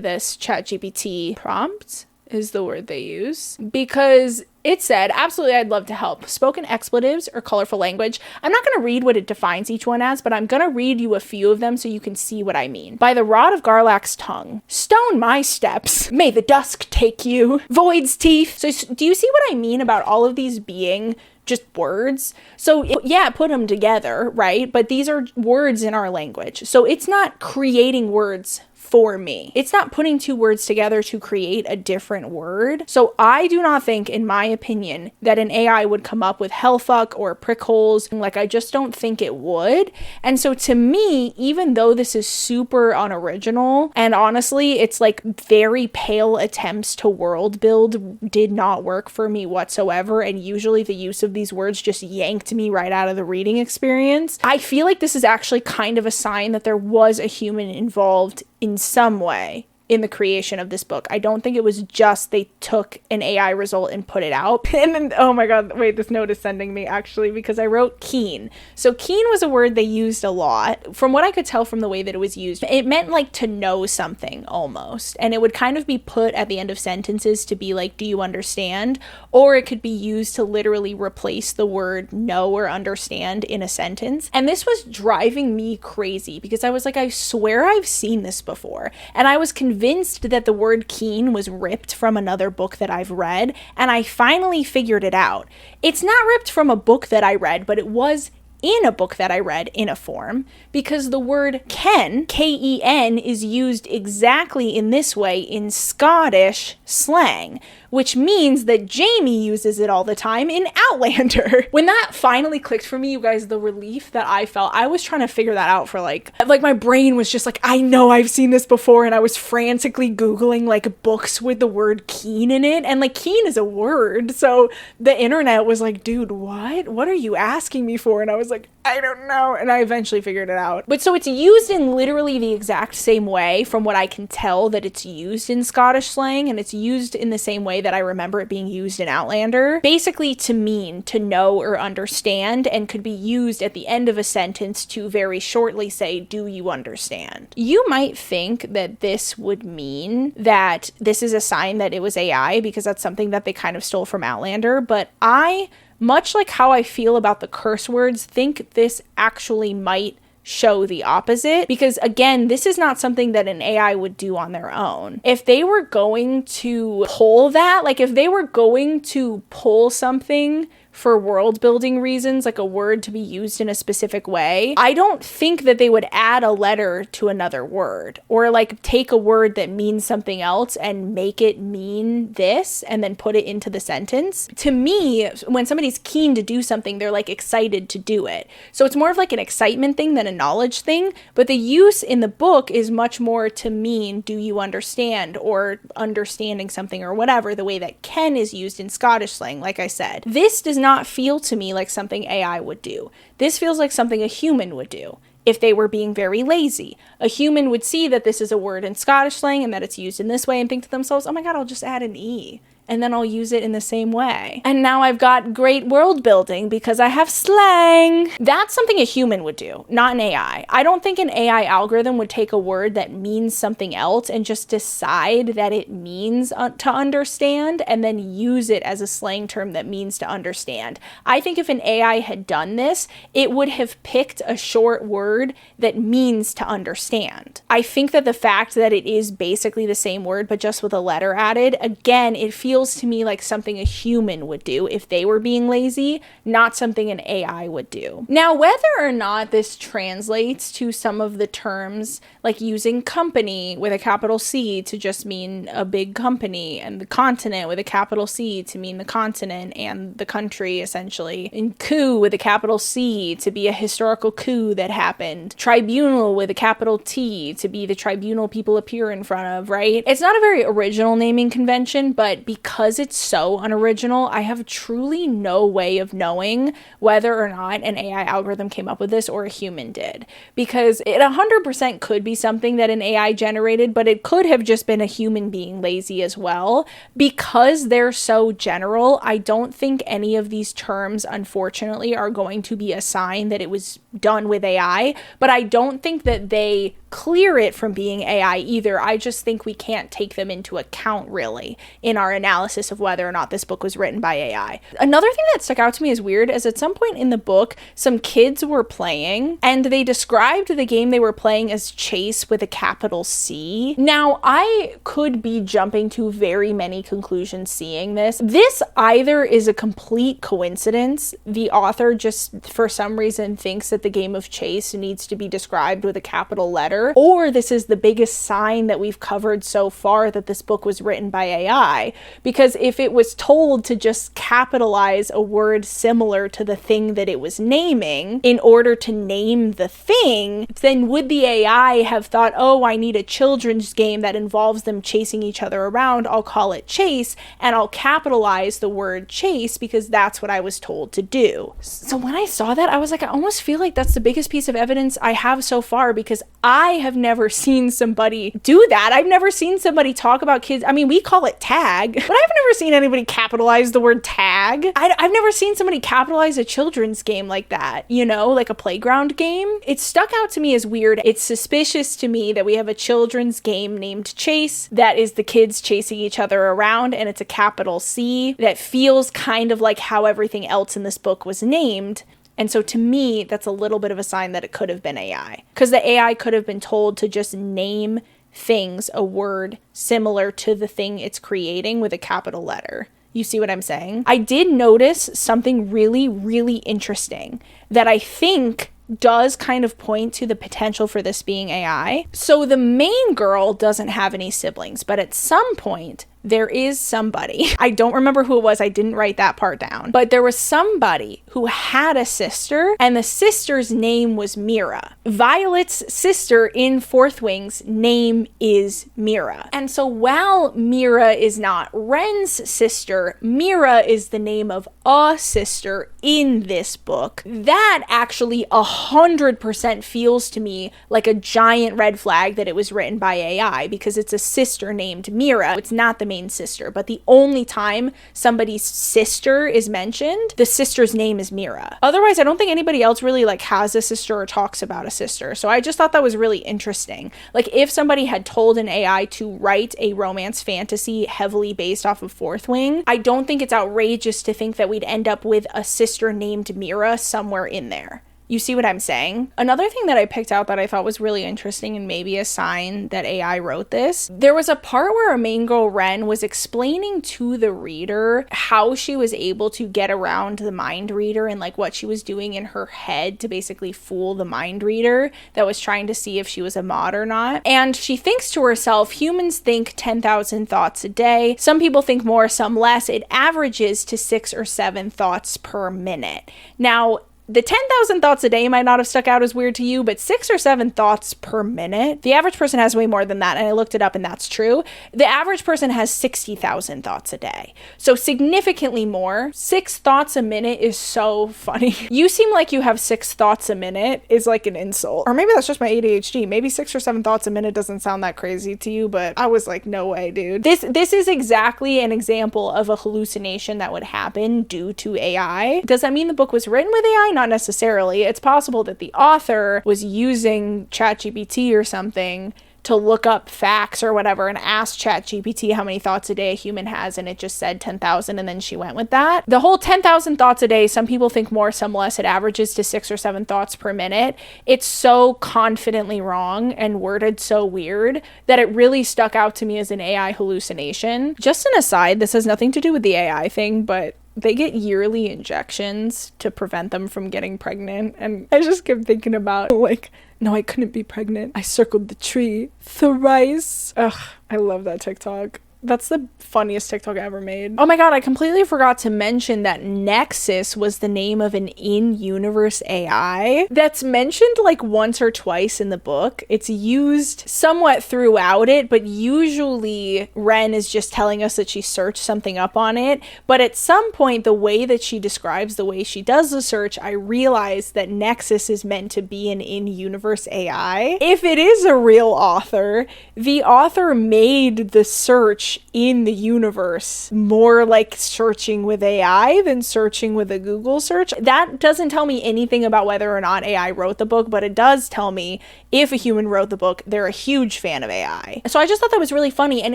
this ChatGPT prompt, is the word they use, because it said, absolutely, I'd love to help. Spoken expletives or colorful language. I'm not going to read what it defines each one as, but I'm going to read you a few of them so you can see what I mean. By the rod of Garlac's tongue. Stone my steps. May the dusk take you. Void's teeth. So do you see what I mean about all of these being just words? So yeah, put them together, right? But these are words in our language. So it's not creating words for me. It's not putting two words together to create a different word. So I do not think, in my opinion, that an AI would come up with hellfuck or prickholes. Like, I just don't think it would. And so to me, even though this is super unoriginal, and honestly, it's like very pale attempts to world build did not work for me whatsoever. And usually the use of these words just yanked me right out of the reading experience. I feel like this is actually kind of a sign that there was a human involved in some way in the creation of this book. I don't think it was just they took an AI result and put it out. And then, oh my god, wait, this note is sending me actually because I wrote keen. So keen was a word they used a lot. From what I could tell from the way that it was used, it meant like to know something almost. And it would kind of be put at the end of sentences to be like, do you understand? Or it could be used to literally replace the word know or understand in a sentence. And this was driving me crazy because I was like, I swear I've seen this before. And I was convinced that the word keen was ripped from another book that I've read, and I finally figured it out. It's not ripped from a book that I read, but it was in a book that I read in a form, because the word ken, K-E-N, is used exactly in this way in Scottish slang, which means that Jamie uses it all the time in Outlander. When that finally clicked for me, you guys, the relief that I felt, I was trying to figure that out for like my brain was just like, I know I've seen this before, and I was frantically Googling like books with the word keen in it, and like keen is a word, so the internet was like, dude, what are you asking me for? And I was like, I don't know, and I eventually figured it out. But so it's used in literally the exact same way from what I can tell that it's used in Scottish slang, and it's used in the same way that I remember it being used in Outlander, basically to mean to know or understand, and could be used at the end of a sentence to very shortly say, do you understand? You might think that this would mean that this is a sign that it was AI, because that's something that they kind of stole from Outlander, but I, much like how I feel about the curse words, think this actually might show the opposite, because again, this is not something that an AI would do on their own. If they were going to pull that, like if they were going to pull something for world building reasons, like a word to be used in a specific way, I don't think that they would add a letter to another word, or like take a word that means something else and make it mean this and then put it into the sentence. To me, when somebody's keen to do something, they're like excited to do it. So it's more of like an excitement thing than a knowledge thing, but the use in the book is much more to mean, do you understand, or understanding something or whatever, the way that Ken is used in Scottish slang, like I said. This does not feel to me like something AI would do. This feels like something a human would do. If they were being very lazy, a human would see that this is a word in Scottish slang and that it's used in this way and think to themselves, oh my God, I'll just add an E. And then I'll use it in the same way. And now I've got great world building because I have slang. That's something a human would do, not an AI. I don't think an AI algorithm would take a word that means something else and just decide that it means to understand and then use it as a slang term that means to understand. I think if an AI had done this, it would have picked a short word that means to understand. I think that the fact that it is basically the same word but just with a letter added, again, it feels to me like something a human would do if they were being lazy, not something an AI would do. Now, whether or not this translates to some of the terms, like using company with a capital C to just mean a big company, and the continent with a capital C to mean the continent and the country, essentially, and coup with a capital C to be a historical coup that happened, tribunal with a capital T to be the tribunal people appear in front of, right? It's not a very original naming convention, but because it's so unoriginal, I have truly no way of knowing whether or not an AI algorithm came up with this or a human did. Because it 100% could be something that an AI generated, but it could have just been a human being lazy as well. Because they're so general, I don't think any of these terms, unfortunately, are going to be a sign that it was done with AI, but I don't think that they clear it from being AI either. I just think we can't take them into account really in our analysis of whether or not this book was written by AI. Another thing that stuck out to me as weird is at some point in the book, some kids were playing and they described the game they were playing as chase with a capital C. Now, I could be jumping to very many conclusions seeing this. This either is a complete coincidence, the author just for some reason thinks that the game of chase needs to be described with a capital letter, or this is the biggest sign that we've covered so far that this book was written by AI. Because if it was told to just capitalize a word similar to the thing that it was naming in order to name the thing, then would the AI have thought, oh, I need a children's game that involves them chasing each other around, I'll call it chase, and I'll capitalize the word chase because that's what I was told to do. So when I saw that, I was like, I almost feel like that's the biggest piece of evidence I have so far, because I have never seen somebody do that. I've never seen somebody talk about kids. I mean, we call it tag, but I've never seen anybody capitalize the word tag. I've never seen somebody capitalize a children's game like that, you know, like a playground game. It stuck out to me as weird. It's suspicious to me that we have a children's game named Chase that is the kids chasing each other around, and it's a capital C that feels kind of like how everything else in this book was named. And so to me, that's a little bit of a sign that it could have been AI, because the AI could have been told to just name things a word similar to the thing it's creating with a capital letter. You see what I'm saying? I did notice something really, really interesting that I think does kind of point to the potential for this being AI. So the main girl doesn't have any siblings, but at some point there is somebody, I don't remember who it was, I didn't write that part down, but there was somebody who had a sister, and the sister's name was Mira. Violet's sister in Fourth Wing's name is Mira. And so while Mira is not Ren's sister, Mira is the name of a sister in this book. That actually 100% feels to me like a giant red flag that it was written by AI, because it's a sister named Mira. It's not the main sister, but the only time somebody's sister is mentioned, the sister's name is Mira. Otherwise, I don't think anybody else really like has a sister or talks about a sister. So I just thought that was really interesting. Like if somebody had told an AI to write a romance fantasy heavily based off of Fourth Wing, I don't think it's outrageous to think that we'd end up with a sister named Mira somewhere in there. You see what I'm saying? Another thing that I picked out that I thought was really interesting and maybe a sign that AI wrote this, there was a part where our main girl Ren was explaining to the reader how she was able to get around the mind reader and like what she was doing in her head to basically fool the mind reader that was trying to see if she was a mod or not. And she thinks to herself, humans think 10,000 thoughts a day. Some people think more, some less. It averages to 6 or 7 thoughts per minute. Now, the 10,000 thoughts a day might not have stuck out as weird to you, but 6 or 7 thoughts per minute. The average person has way more than that, and I looked it up and that's true. The average person has 60,000 thoughts a day. So significantly more. 6 thoughts a minute is so funny. You seem like you have 6 thoughts a minute is like an insult. Or maybe that's just my ADHD. Maybe 6 or 7 thoughts a minute doesn't sound that crazy to you, but I was like, no way, dude. This is exactly an example of a hallucination that would happen due to AI. Does that mean the book was written with AI? Not necessarily. It's possible that the author was using ChatGPT or something to look up facts or whatever and ask ChatGPT how many thoughts a day a human has, and it just said 10,000, and then she went with that. The whole 10,000 thoughts a day, some people think more, some less. It averages to 6 or 7 thoughts per minute. It's so confidently wrong and worded so weird that it really stuck out to me as an AI hallucination. Just an aside, this has nothing to do with the AI thing, but they get yearly injections to prevent them from getting pregnant. And I just kept thinking about, like, no, I couldn't be pregnant. I circled the tree thrice. Ugh, I love that TikTok. That's the funniest TikTok I ever made. Oh my god, I completely forgot to mention that Nexus was the name of an in-universe AI that's mentioned like once or twice in the book. It's used somewhat throughout it, but usually Ren is just telling us that she searched something up on it. But at some point, the way that she describes the way she does the search, I realized that Nexus is meant to be an in-universe AI. If it is a real author, the author made the search in the universe more like searching with AI than searching with a Google search. That doesn't tell me anything about whether or not AI wrote the book, but it does tell me if a human wrote the book, they're a huge fan of AI. So I just thought that was really funny. And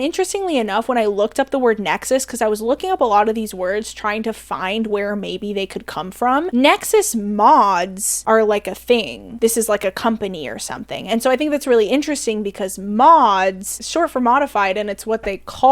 interestingly enough, when I looked up the word Nexus, because I was looking up a lot of these words trying to find where maybe they could come from, Nexus mods are like a thing. This is like a company or something. And so I think that's really interesting because mods, short for modified, and it's what they call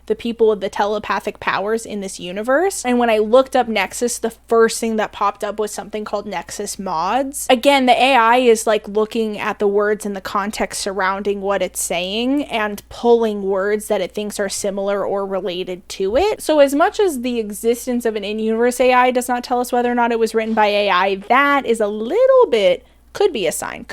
the people with the telepathic powers in this universe. And when I looked up Nexus, the first thing that popped up was something called Nexus mods. Again, the AI is like looking at the words and the context surrounding what it's saying and pulling words that it thinks are similar or related to it. So as much as the existence of an in-universe AI does not tell us whether or not it was written by AI, that is a little bit could be a sign,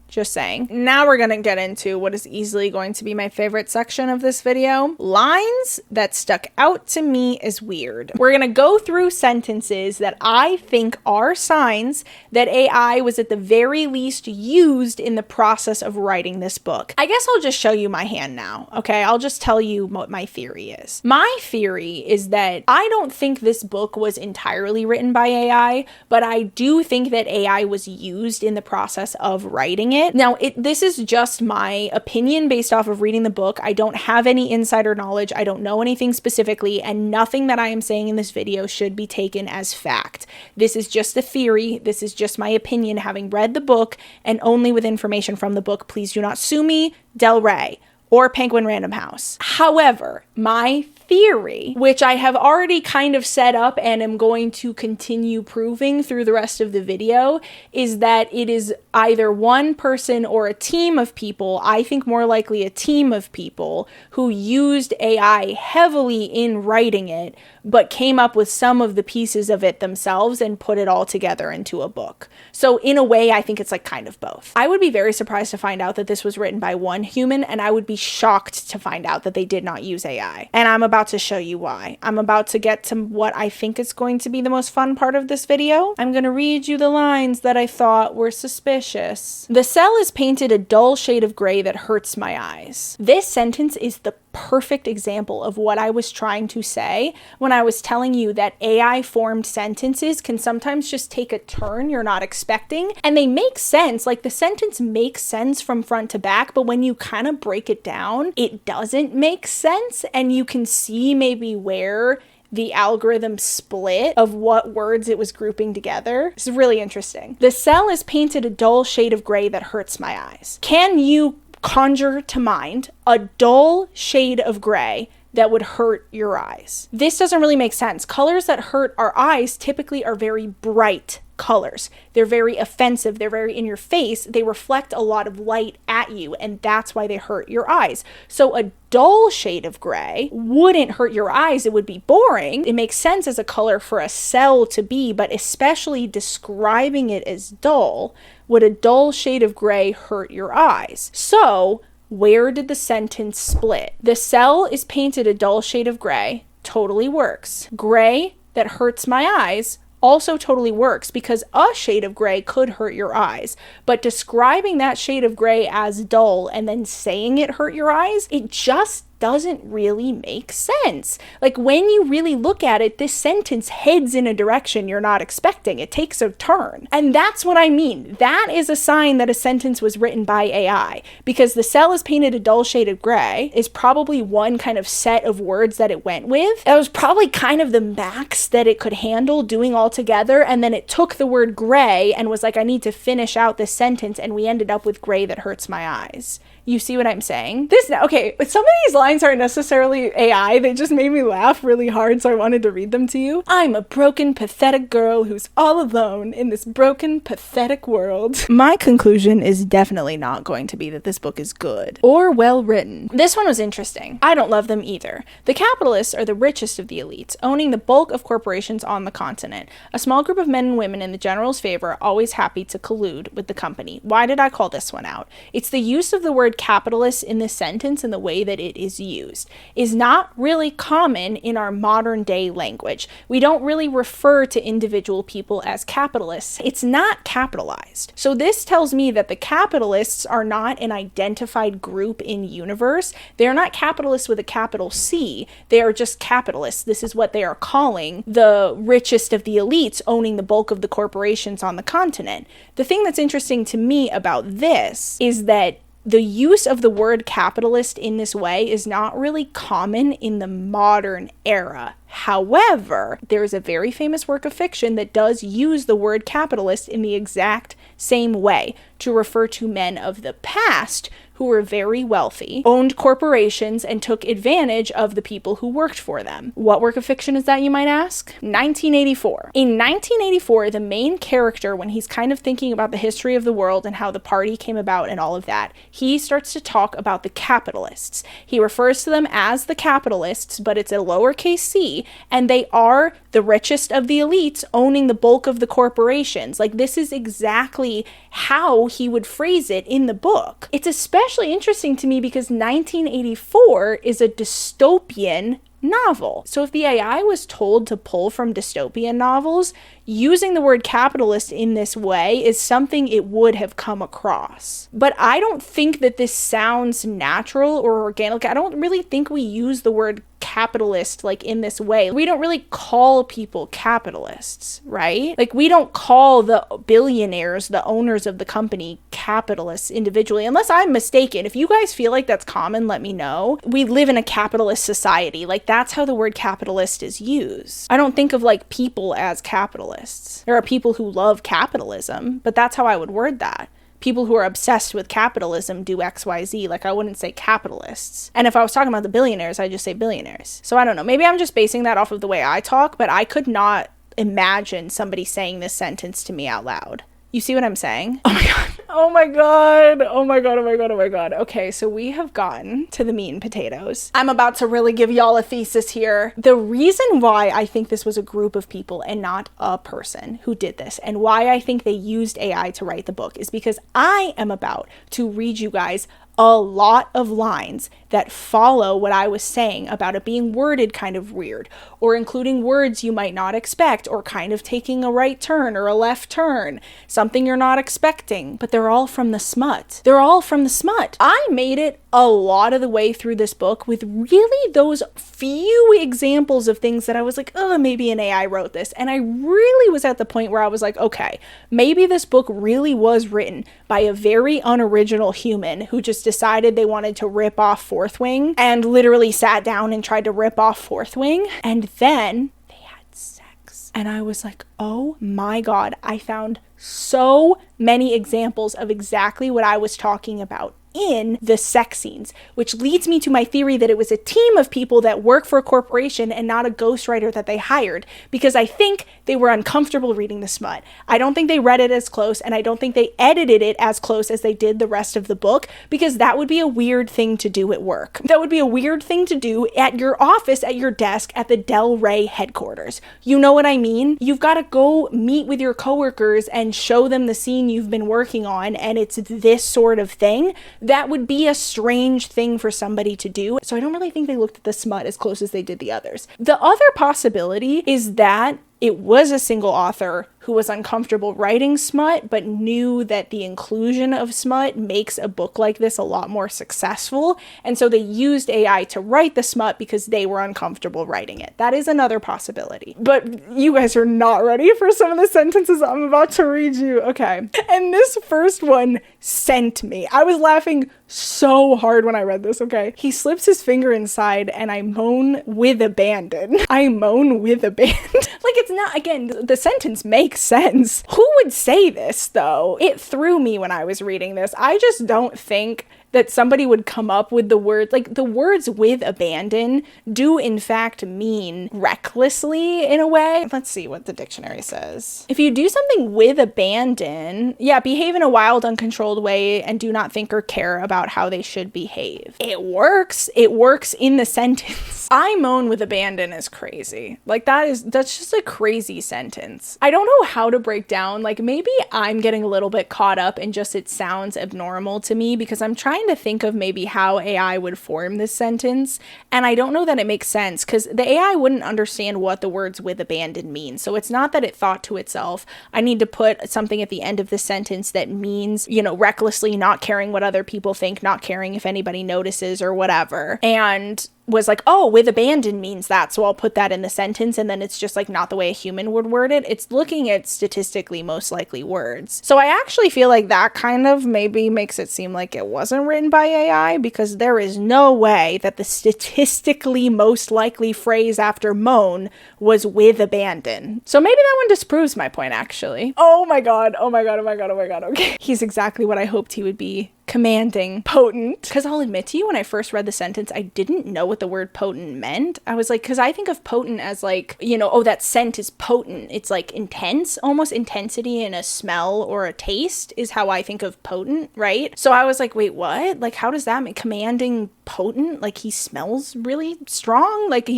just saying. Now we're gonna get into what is easily going to be my favorite section of this video. Lines that stuck out to me as weird. We're gonna go through sentences that I think are signs that AI was at the very least used in the process of writing this book. I guess I'll just show you my hand now, okay? I'll just tell you what my theory is. My theory is that I don't think this book was entirely written by AI, but I do think that AI was used in the process of writing it. Now, this is just my opinion based off of reading the book. I don't have any insider knowledge. I don't know anything specifically, and nothing that I am saying in this video should be taken as fact. This is just a theory. This is just my opinion, having read the book and only with information from the book. Please do not sue me, Del Rey, or Penguin Random House. However, my theory, which I have already kind of set up and am going to continue proving through the rest of the video, is that it is either one person or a team of people, I think more likely a team of people, who used AI heavily in writing it, but came up with some of the pieces of it themselves and put it all together into a book. So in a way, I think it's like kind of both. I would be very surprised to find out that this was written by one human, and I would be shocked to find out that they did not use AI. And I'm about to show you why. I'm about to get to what I think is going to be the most fun part of this video. I'm going to read you the lines that I thought were suspicious. The cell is painted a dull shade of gray that hurts my eyes. This sentence is the perfect example of what I was trying to say when I was telling you that AI formed sentences can sometimes just take a turn you're not expecting, and they make sense. Like, the sentence makes sense from front to back, but when you kind of break it down, it doesn't make sense, and you can see maybe where the algorithm split of what words it was grouping together. It's really interesting. The cell is painted a dull shade of gray that hurts my eyes. Can you conjure to mind a dull shade of gray that would hurt your eyes? This doesn't really make sense. Colors that hurt our eyes typically are very bright colors. They're very offensive. They're very in your face. They reflect a lot of light at you, and that's why they hurt your eyes. So a dull shade of gray wouldn't hurt your eyes. It would be boring. It makes sense as a color for a cell to be, but especially describing it as dull, would a dull shade of gray hurt your eyes? So where did the sentence split? The cell is painted a dull shade of gray. Totally works. Gray that hurts my eyes also totally works because a shade of gray could hurt your eyes. But describing that shade of gray as dull and then saying it hurt your eyes, it just doesn't really make sense. Like, when you really look at it, this sentence heads in a direction you're not expecting. It takes a turn. And that's what I mean. That is a sign that a sentence was written by AI, because the cell is painted a dull shade of gray is probably one kind of set of words that it went with. That was probably kind of the max that it could handle doing all together. And then it took the word gray and was like, I need to finish out this sentence. And we ended up with gray that hurts my eyes. You see what I'm saying? Okay, some of these lines aren't necessarily AI. They just made me laugh really hard, so I wanted to read them to you. I'm a broken, pathetic girl who's all alone in this broken, pathetic world. My conclusion is definitely not going to be that this book is good or well written. This one was interesting. I don't love them either. The capitalists are the richest of the elites, owning the bulk of corporations on the continent. A small group of men and women in the general's favor, always happy to collude with the company. Why did I call this one out? It's the use of the word capitalist in this sentence and the way that it is used is not really common in our modern day language. We don't really refer to individual people as capitalists. It's not capitalized. So this tells me that the capitalists are not an identified group in universe. They're not capitalists with a capital C. They are just capitalists. This is what they are calling the richest of the elites, owning the bulk of the corporations on the continent. The thing that's interesting to me about this is that the use of the word capitalist in this way is not really common in the modern era. However, there is a very famous work of fiction that does use the word capitalist in the exact same way to refer to men of the past who were very wealthy, owned corporations, and took advantage of the people who worked for them. What work of fiction is that, you might ask? 1984. In 1984, the main character, when he's kind of thinking about the history of the world and how the party came about and all of that, he starts to talk about the capitalists. He refers to them as the capitalists, but it's a lowercase c, and they are the richest of the elites owning the bulk of the corporations. Like, this is exactly how he would phrase it in the book. It's especially interesting to me because 1984 is a dystopian novel. So if the AI was told to pull from dystopian novels, using the word capitalist in this way is something it would have come across. But I don't think that this sounds natural or organic. I don't really think we use the word capitalist like in this way. We don't really call people capitalists, right? Like, we don't call the billionaires, the owners of the company, capitalists individually, unless I'm mistaken. If you guys feel like that's common, let me know. We live in a capitalist society. Like, that's how the word capitalist is used. I don't think of like people as capitalists. There are people who love capitalism, but that's how I would word that. People who are obsessed with capitalism do XYZ. Like, I wouldn't say capitalists. And if I was talking about the billionaires, I'd just say billionaires. So I don't know. Maybe I'm just basing that off of the way I talk, but I could not imagine somebody saying this sentence to me out loud. You see what I'm saying? Oh my god. Oh my god. Oh my god. Oh my god. Oh my god. Okay, so we have gotten to the meat and potatoes. I'm about to really give y'all a thesis here. The reason why I think this was a group of people and not a person who did this, and why I think they used AI to write the book, is because I am about to read you guys a lot of lines that follow what I was saying about it being worded kind of weird, or including words you might not expect, or kind of taking a right turn or a left turn, something you're not expecting, but they're all from the smut. They're all from the smut. I made it a lot of the way through this book with really those few examples of things that I was like, oh, maybe an AI wrote this. And I really was at the point where I was like, okay, maybe this book really was written by a very unoriginal human who just decided they wanted to rip off Fourth Wing and literally sat down and tried to rip off Fourth Wing. And then they had sex. And I was like, oh my God, I found so many examples of exactly what I was talking about in the sex scenes, which leads me to my theory that it was a team of people that work for a corporation and not a ghostwriter that they hired, because I think they were uncomfortable reading the smut. I don't think they read it as close, and I don't think they edited it as close as they did the rest of the book, because that would be a weird thing to do at work. That would be a weird thing to do at your office, at your desk, at the Del Rey headquarters. You know what I mean? You've got to go meet with your coworkers and show them the scene you've been working on, and it's this sort of thing. That would be a strange thing for somebody to do. So I don't really think they looked at the smut as close as they did the others. The other possibility is that it was a single author who was uncomfortable writing smut, but knew that the inclusion of smut makes a book like this a lot more successful. And so they used AI to write the smut because they were uncomfortable writing it. That is another possibility. But you guys are not ready for some of the sentences I'm about to read you. Okay. And this first one sent me. I was laughing so hard when I read this, okay? He slips his finger inside and I moan with abandon. I moan with abandon. Like, it's not, again, the sentence makes sense. Who would say this, though? It threw me when I was reading this. I just don't think that somebody would come up with the word, like the words with abandon do in fact mean recklessly in a way. Let's see what the dictionary says. If you do something with abandon, yeah, behave in a wild, uncontrolled way and do not think or care about how they should behave. It works. It works in the sentence. I moan with abandon is crazy. Like that's just a crazy sentence. I don't know how to break down, like maybe I'm getting a little bit caught up in just it sounds abnormal to me because I'm trying to think of maybe how AI would form this sentence, and I don't know that it makes sense because the AI wouldn't understand what the words with abandon mean. So it's not that it thought to itself, I need to put something at the end of the sentence that means, you know, recklessly not caring what other people think, not caring if anybody notices or whatever, and was like, oh, with abandon means that, so I'll put that in the sentence, and then it's just like not the way a human would word it. It's looking at statistically most likely words. So I actually feel like that kind of maybe makes it seem like it wasn't written by AI, because there is no way that the statistically most likely phrase after moan was with abandon. So maybe that one disproves my point, actually. Oh my god, oh my god, oh my god, oh my god, okay. He's exactly what I hoped he would be. Commanding, potent. Because I'll admit to you, when I first read the sentence, I didn't know what the word potent meant. I was like, because I think of potent as like, you know, oh, that scent is potent. It's like intense, almost intensity in a smell or a taste is how I think of potent, right? So I was like, wait, what? Like, how does that mean? Commanding, potent? Like he smells really strong? Like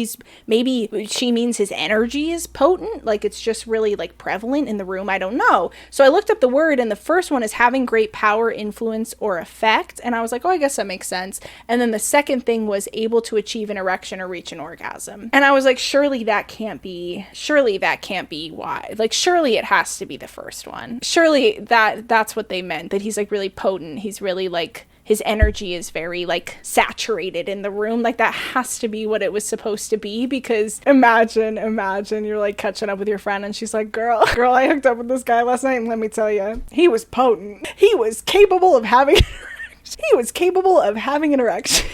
maybe she means his energy is potent? Like it's just really like prevalent in the room? I don't know. So I looked up the word, and the first one is having great power, influence, or effect, and I was like, oh, I guess that makes sense. And then the second thing was able to achieve an erection or reach an orgasm, and I was like, surely that can't be why. Like surely it has to be the first one. Surely that's what they meant, that he's like really potent, he's really like, his energy is very like saturated in the room. Like that has to be what it was supposed to be, because imagine you're like catching up with your friend and she's like, girl, I hooked up with this guy last night, and let me tell you, he was potent. He was capable of having an erection.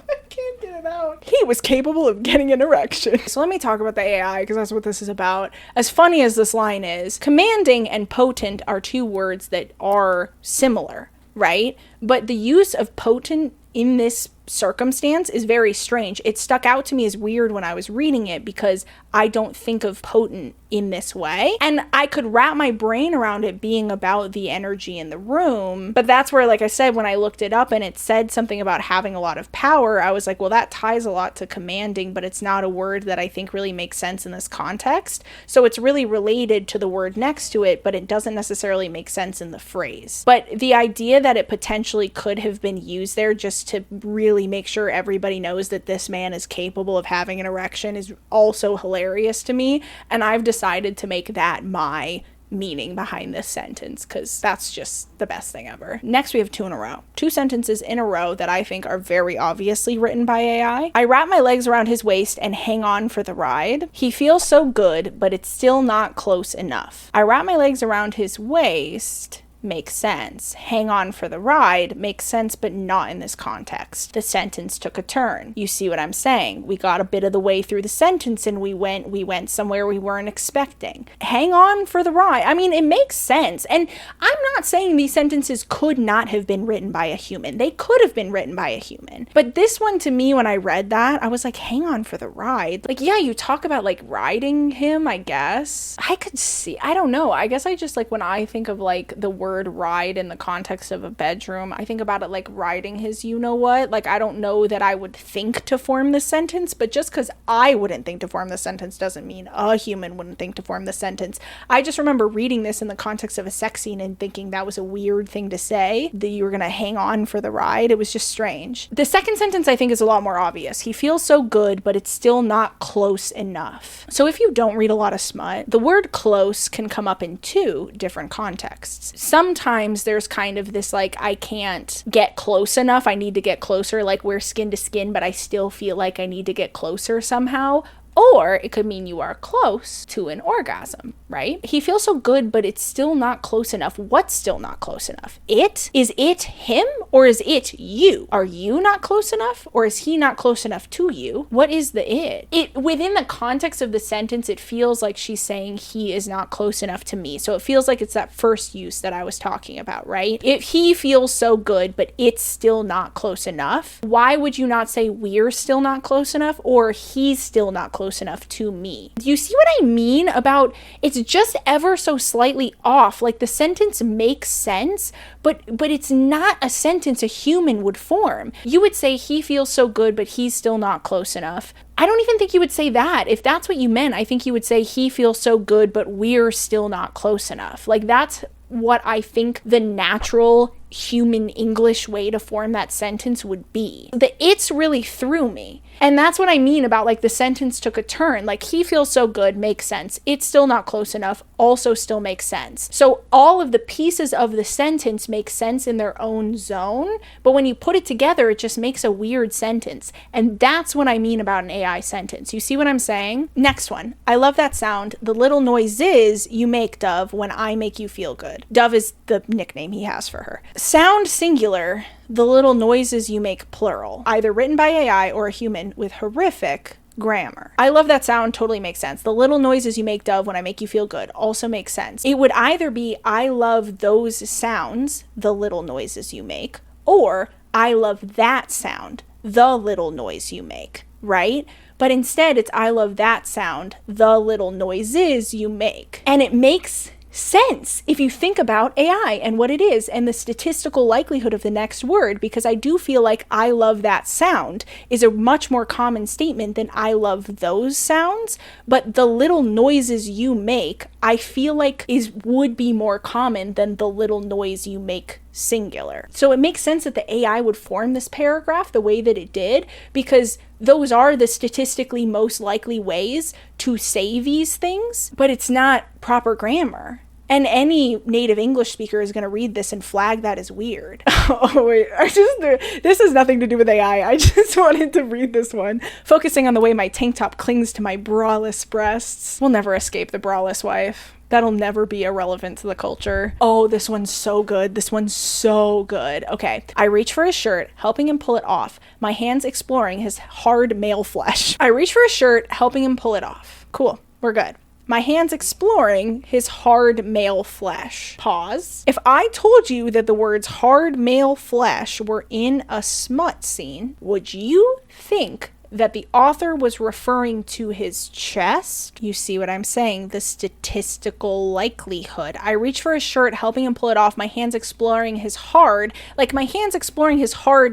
I can't get it out. He was capable of getting an erection. So let me talk about the AI, because that's what this is about. As funny as this line is, commanding and potent are two words that are similar, right? But the use of potent in this circumstance is very strange. It stuck out to me as weird when I was reading it, because I don't think of potent in this way. And I could wrap my brain around it being about the energy in the room. But that's where, like I said, when I looked it up and it said something about having a lot of power, I was like, well, that ties a lot to commanding, but it's not a word that I think really makes sense in this context. So it's really related to the word next to it, but it doesn't necessarily make sense in the phrase. But the idea that it potentially could have been used there just to really make sure everybody knows that this man is capable of having an erection is also hilarious to me. And I've decided to make that my meaning behind this sentence because that's just the best thing ever. Next, we have 2 in a row. 2 sentences in a row that I think are very obviously written by AI. I wrap my legs around his waist and hang on for the ride. He feels so good, but it's still not close enough. I wrap my legs around his waist makes sense. Hang on for the ride makes sense, but not in this context. The sentence took a turn. You see what I'm saying? We got a bit of the way through the sentence and we went somewhere we weren't expecting. Hang on for the ride. I mean, it makes sense. And I'm not saying these sentences could not have been written by a human. They could have been written by a human. But this one, to me, when I read that, I was like, hang on for the ride. Like, yeah, you talk about like riding him, I guess. I could see, I don't know. I guess I just like when I think of like the word ride in the context of a bedroom, I think about it like riding his you-know-what. Like, I don't know that I would think to form this sentence, but just because I wouldn't think to form the sentence doesn't mean a human wouldn't think to form the sentence. I just remember reading this in the context of a sex scene and thinking that was a weird thing to say, that you were gonna hang on for the ride. It was just strange. The second sentence I think is a lot more obvious. He feels so good, but it's still not close enough. So if you don't read a lot of smut, the word close can come up in 2 different contexts. Sometimes there's kind of this like, I can't get close enough, I need to get closer, like we're skin to skin, but I still feel like I need to get closer somehow. Or it could mean you are close to an orgasm, right? He feels so good, but it's still not close enough. What's still not close enough? It? Is it him or is it you? Are you not close enough or is he not close enough to you? What is the it? It within the context of the sentence, it feels like she's saying he is not close enough to me. So it feels like it's that first use that I was talking about, right? If he feels so good, but it's still not close enough, why would you not say we're still not close enough or he's still not close enough to me? Do you see what I mean about it's just ever so slightly off? Like the sentence makes sense, but it's not a sentence a human would form. You would say he feels so good, but he's still not close enough. I don't even think you would say that. If that's what you meant, I think you would say he feels so good, but we're still not close enough. Like that's what I think the natural human English way to form that sentence would be. The it's really threw me. And that's what I mean about like the sentence took a turn. Like he feels so good makes sense. It's still not close enough also still makes sense. So all of the pieces of the sentence make sense in their own zone, but when you put it together, it just makes a weird sentence. And that's what I mean about an AI sentence. You see what I'm saying? Next one. I love that sound. The little noises you make, Dove, when I make you feel good. Dove is the nickname he has for her. Sound singular, the little noises you make plural, either written by AI or a human with horrific grammar. I love that sound totally makes sense. The little noises you make, Dove, when I make you feel good also makes sense. It would either be I love those sounds, the little noises you make, or I love that sound, the little noise you make, right? But instead it's I love that sound, the little noises you make. And it makes sense if you think about AI and what it is and the statistical likelihood of the next word, because I do feel like I love that sound is a much more common statement than I love those sounds, but the little noises you make I feel like would be more common than the little noise you make singular. So it makes sense that the AI would form this paragraph the way that it did, because those are the statistically most likely ways to say these things, but it's not proper grammar. And any native English speaker is going to read this and flag that as weird. Oh, wait. This has nothing to do with AI. I just wanted to read this one. Focusing on the way my tank top clings to my braless breasts. We'll never escape the braless wife. That'll never be irrelevant to the culture. Oh, this one's so good. This one's so good. Okay. I reach for his shirt, helping him pull it off. My hands exploring his hard male flesh. I reach for his shirt, helping him pull it off. Cool. We're good. My hands exploring his hard male flesh. Pause. If I told you that the words hard male flesh were in a smut scene, would you think that the author was referring to his chest? You see what I'm saying? The statistical likelihood. I reach for his shirt, helping him pull it off, my hands exploring his hard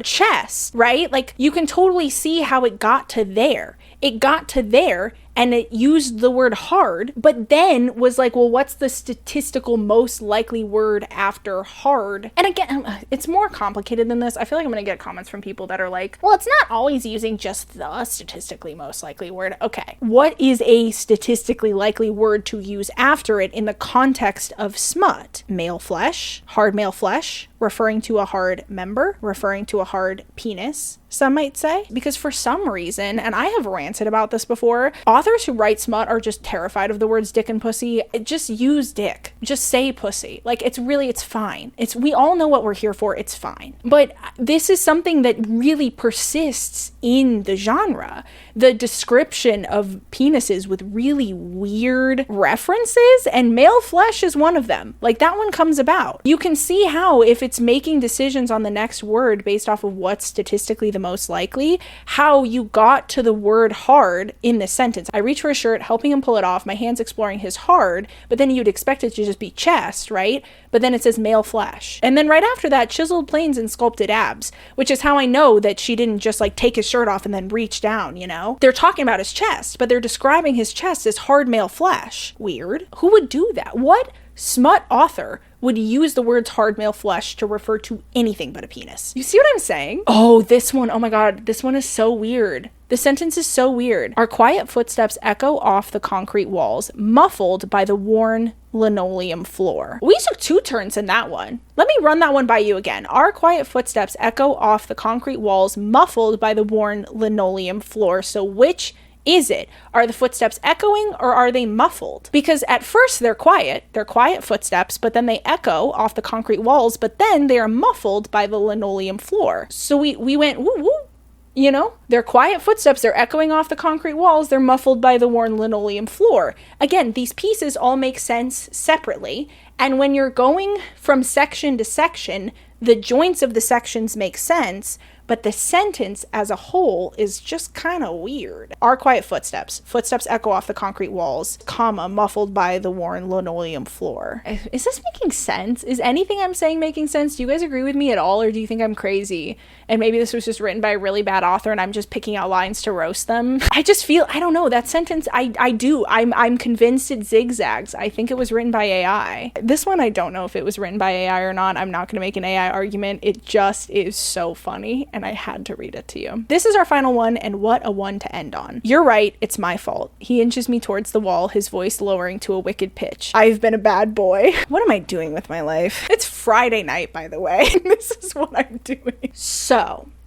chest, right? Like you can totally see how it got to there. It got to there and it used the word hard, but then was like, well, what's the statistical most likely word after hard? And again, it's more complicated than this. I feel like I'm gonna get comments from people that are like, well, it's not always using just the statistically most likely word. Okay, what is a statistically likely word to use after it in the context of smut? Male flesh, hard male flesh, referring to a hard member, referring to a hard penis, some might say. Because for some reason, and I have ranted about this before, authors who write smut are just terrified of the words dick and pussy. Just use dick. Just say pussy. Like, it's fine. We all know what we're here for. It's fine. But this is something that really persists in the genre. The description of penises with really weird references, and male flesh is one of them. Like, that one comes about. You can see how, if it's making decisions on the next word based off of what's statistically the most likely, how you got to the word hard in this sentence. I reach for a shirt, helping him pull it off, my hands exploring his hard, but then you'd expect it to just be chest, right? But then it says male flesh. And then right after that, chiseled planes and sculpted abs, which is how I know that she didn't just like take his shirt off and then reach down, you know? They're talking about his chest, but they're describing his chest as hard male flesh. Weird. Who would do that? What smut author would use the words hard male flesh to refer to anything but a penis? You see what I'm saying? Oh, this one. Oh my God. This one is so weird. The sentence is so weird. Our quiet footsteps echo off the concrete walls, muffled by the worn linoleum floor. We took two turns in that one. Let me run that one by you again. Our quiet footsteps echo off the concrete walls, muffled by the worn linoleum floor. So which is it? Are the footsteps echoing or are they muffled? Because at first they're quiet footsteps, but then they echo off the concrete walls, but then they are muffled by the linoleum floor. So we went woo woo. You know, they're quiet footsteps, they're echoing off the concrete walls, they're muffled by the worn linoleum floor. Again, these pieces all make sense separately, and when you're going from section to section, the joints of the sections make sense, but the sentence as a whole is just kind of weird. Our quiet footsteps echo off the concrete walls, comma, muffled by the worn linoleum floor. Is this making sense? Is anything I'm saying making sense? Do you guys agree with me at all, or do you think I'm crazy? And maybe this was just written by a really bad author and I'm just picking out lines to roast them. I just feel, I don't know, that sentence, I'm convinced it zigzags. I think it was written by AI. This one, I don't know if it was written by AI or not. I'm not gonna make an AI argument. It just is so funny, and I had to read it to you. This is our final one, and what a one to end on. You're right, it's my fault. He inches me towards the wall, his voice lowering to a wicked pitch. I've been a bad boy. What am I doing with my life? It's Friday night, by the way. This is what I'm doing. So,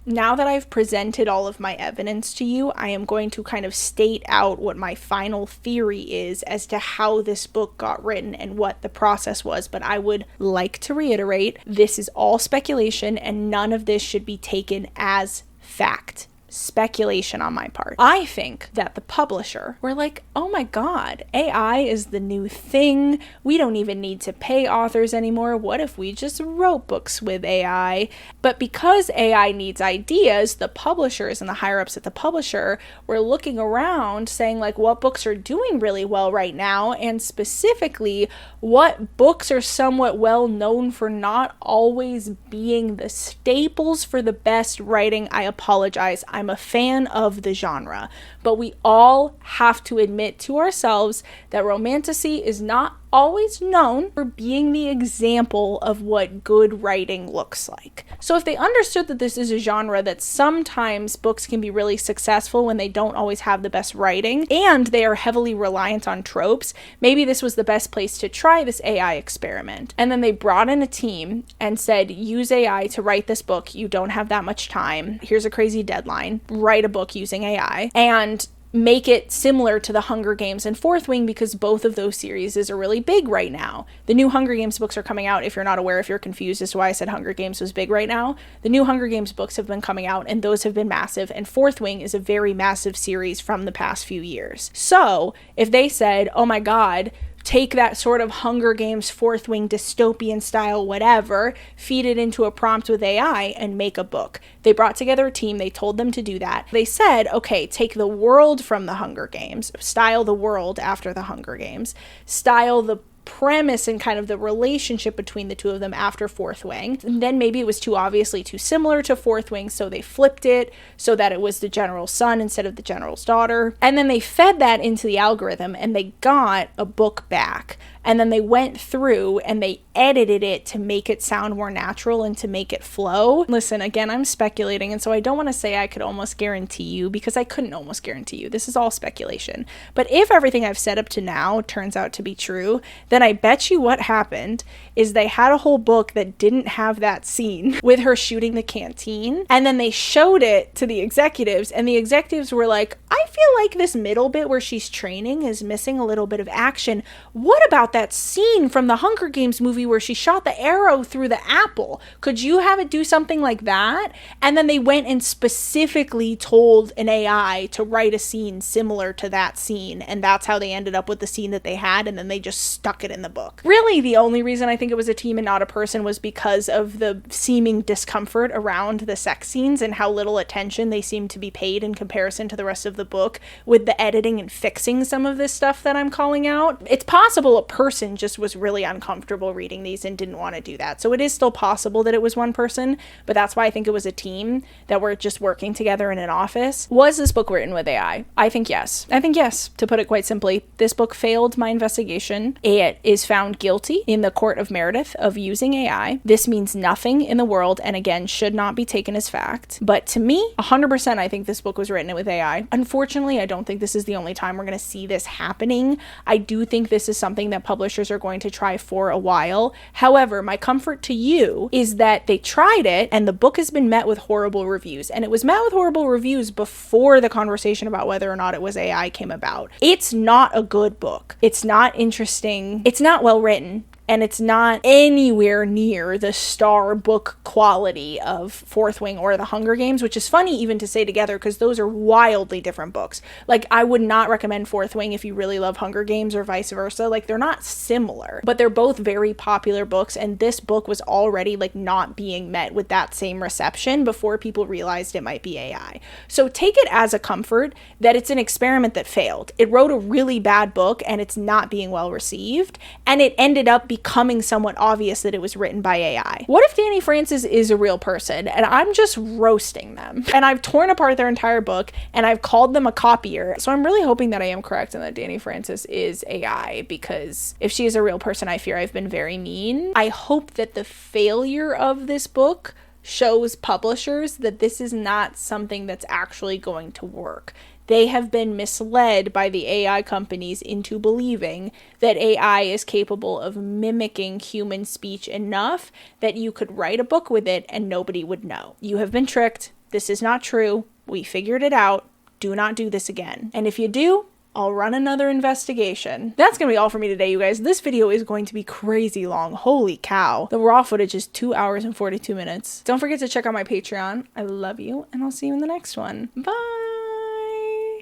now that I've presented all of my evidence to you, I am going to kind of state out what my final theory is as to how this book got written and what the process was. But I would like to reiterate, this is all speculation and none of this should be taken as fact. Speculation on my part. I think that the publisher were like, oh my God, AI is the new thing. We don't even need to pay authors anymore. What if we just wrote books with AI? But because AI needs ideas, the publishers and the higher ups at the publisher were looking around saying like, what books are doing really well right now? And specifically, what books are somewhat well known for not always being the staples for the best writing? I apologize. I'm a fan of the genre, but we all have to admit to ourselves that romantasy is not always known for being the example of what good writing looks like. So if they understood that this is a genre that sometimes books can be really successful when they don't always have the best writing and they are heavily reliant on tropes, maybe this was the best place to try this AI experiment. And then they brought in a team and said, use AI to write this book. You don't have that much time. Here's a crazy deadline. Write a book using AI. And make it similar to the Hunger Games and Fourth Wing, because both of those series are really big right now. The new Hunger Games books are coming out. If you're not aware, if you're confused as to why I said Hunger Games was big right now, the new Hunger Games books have been coming out and those have been massive, and Fourth Wing is a very massive series from the past few years. So if they said, oh my God, take that sort of Hunger Games, Fourth Wing, dystopian style, whatever, feed it into a prompt with AI and make a book. They brought together a team. They told them to do that. They said, okay, take the world from the Hunger Games, style the world after the Hunger Games, style the premise and kind of the relationship between the two of them after Fourth Wing. And then maybe it was too obviously too similar to Fourth Wing, so they flipped it so that it was the general's son instead of the general's daughter. And then they fed that into the algorithm and they got a book back. And then they went through and they edited it to make it sound more natural and to make it flow. Listen, again, I'm speculating, and so I don't want to say I could almost guarantee you, because I couldn't almost guarantee you. This is all speculation. But if everything I've said up to now turns out to be true, then I bet you what happened is they had a whole book that didn't have that scene with her shooting the canteen, and then they showed it to the executives, and the executives were like, I feel like this middle bit where she's training is missing a little bit of action. What about that scene from the Hunger Games movie where she shot the arrow through the apple? Could you have it do something like that? And then they went and specifically told an AI to write a scene similar to that scene, and that's how they ended up with the scene that they had, and then they just stuck it in the book. Really, the only reason I think it was a team and not a person was because of the seeming discomfort around the sex scenes and how little attention they seemed to be paid in comparison to the rest of the book with the editing and fixing some of this stuff that I'm calling out. It's possible a person just was really uncomfortable reading these and didn't want to do that. So it is still possible that it was one person, but that's why I think it was a team that were just working together in an office. Was this book written with AI? I think yes. I think yes, to put it quite simply. This book failed my investigation. It is found guilty in the court of Meredith of using AI. This means nothing in the world, and again, should not be taken as fact. But to me, 100% I think this book was written with AI. Unfortunately, I don't think this is the only time we're going to see this happening. I do think this is something that publishers are going to try for a while. However, my comfort to you is that they tried it and the book has been met with horrible reviews. And it was met with horrible reviews before the conversation about whether or not it was AI came about. It's not a good book. It's not interesting. It's not well written. And it's not anywhere near the star book quality of Fourth Wing or The Hunger Games, which is funny even to say together because those are wildly different books. Like, I would not recommend Fourth Wing if you really love Hunger Games or vice versa. Like, they're not similar, but they're both very popular books, and this book was already, like, not being met with that same reception before people realized it might be AI. So take it as a comfort that it's an experiment that failed. It wrote a really bad book, and it's not being well received, and it ended up becoming somewhat obvious that it was written by AI. What if Danny Francis is a real person and I'm just roasting them? And I've torn apart their entire book and I've called them a copier. So I'm really hoping that I am correct and that Danny Francis is AI, because if she is a real person, I fear I've been very mean. I hope that the failure of this book shows publishers that this is not something that's actually going to work. They have been misled by the AI companies into believing that AI is capable of mimicking human speech enough that you could write a book with it and nobody would know. You have been tricked. This is not true. We figured it out. Do not do this again. And if you do, I'll run another investigation. That's gonna be all for me today, you guys. This video is going to be crazy long. Holy cow. The raw footage is 2 hours and 42 minutes. Don't forget to check out my Patreon. I love you, and I'll see you in the next one. Bye!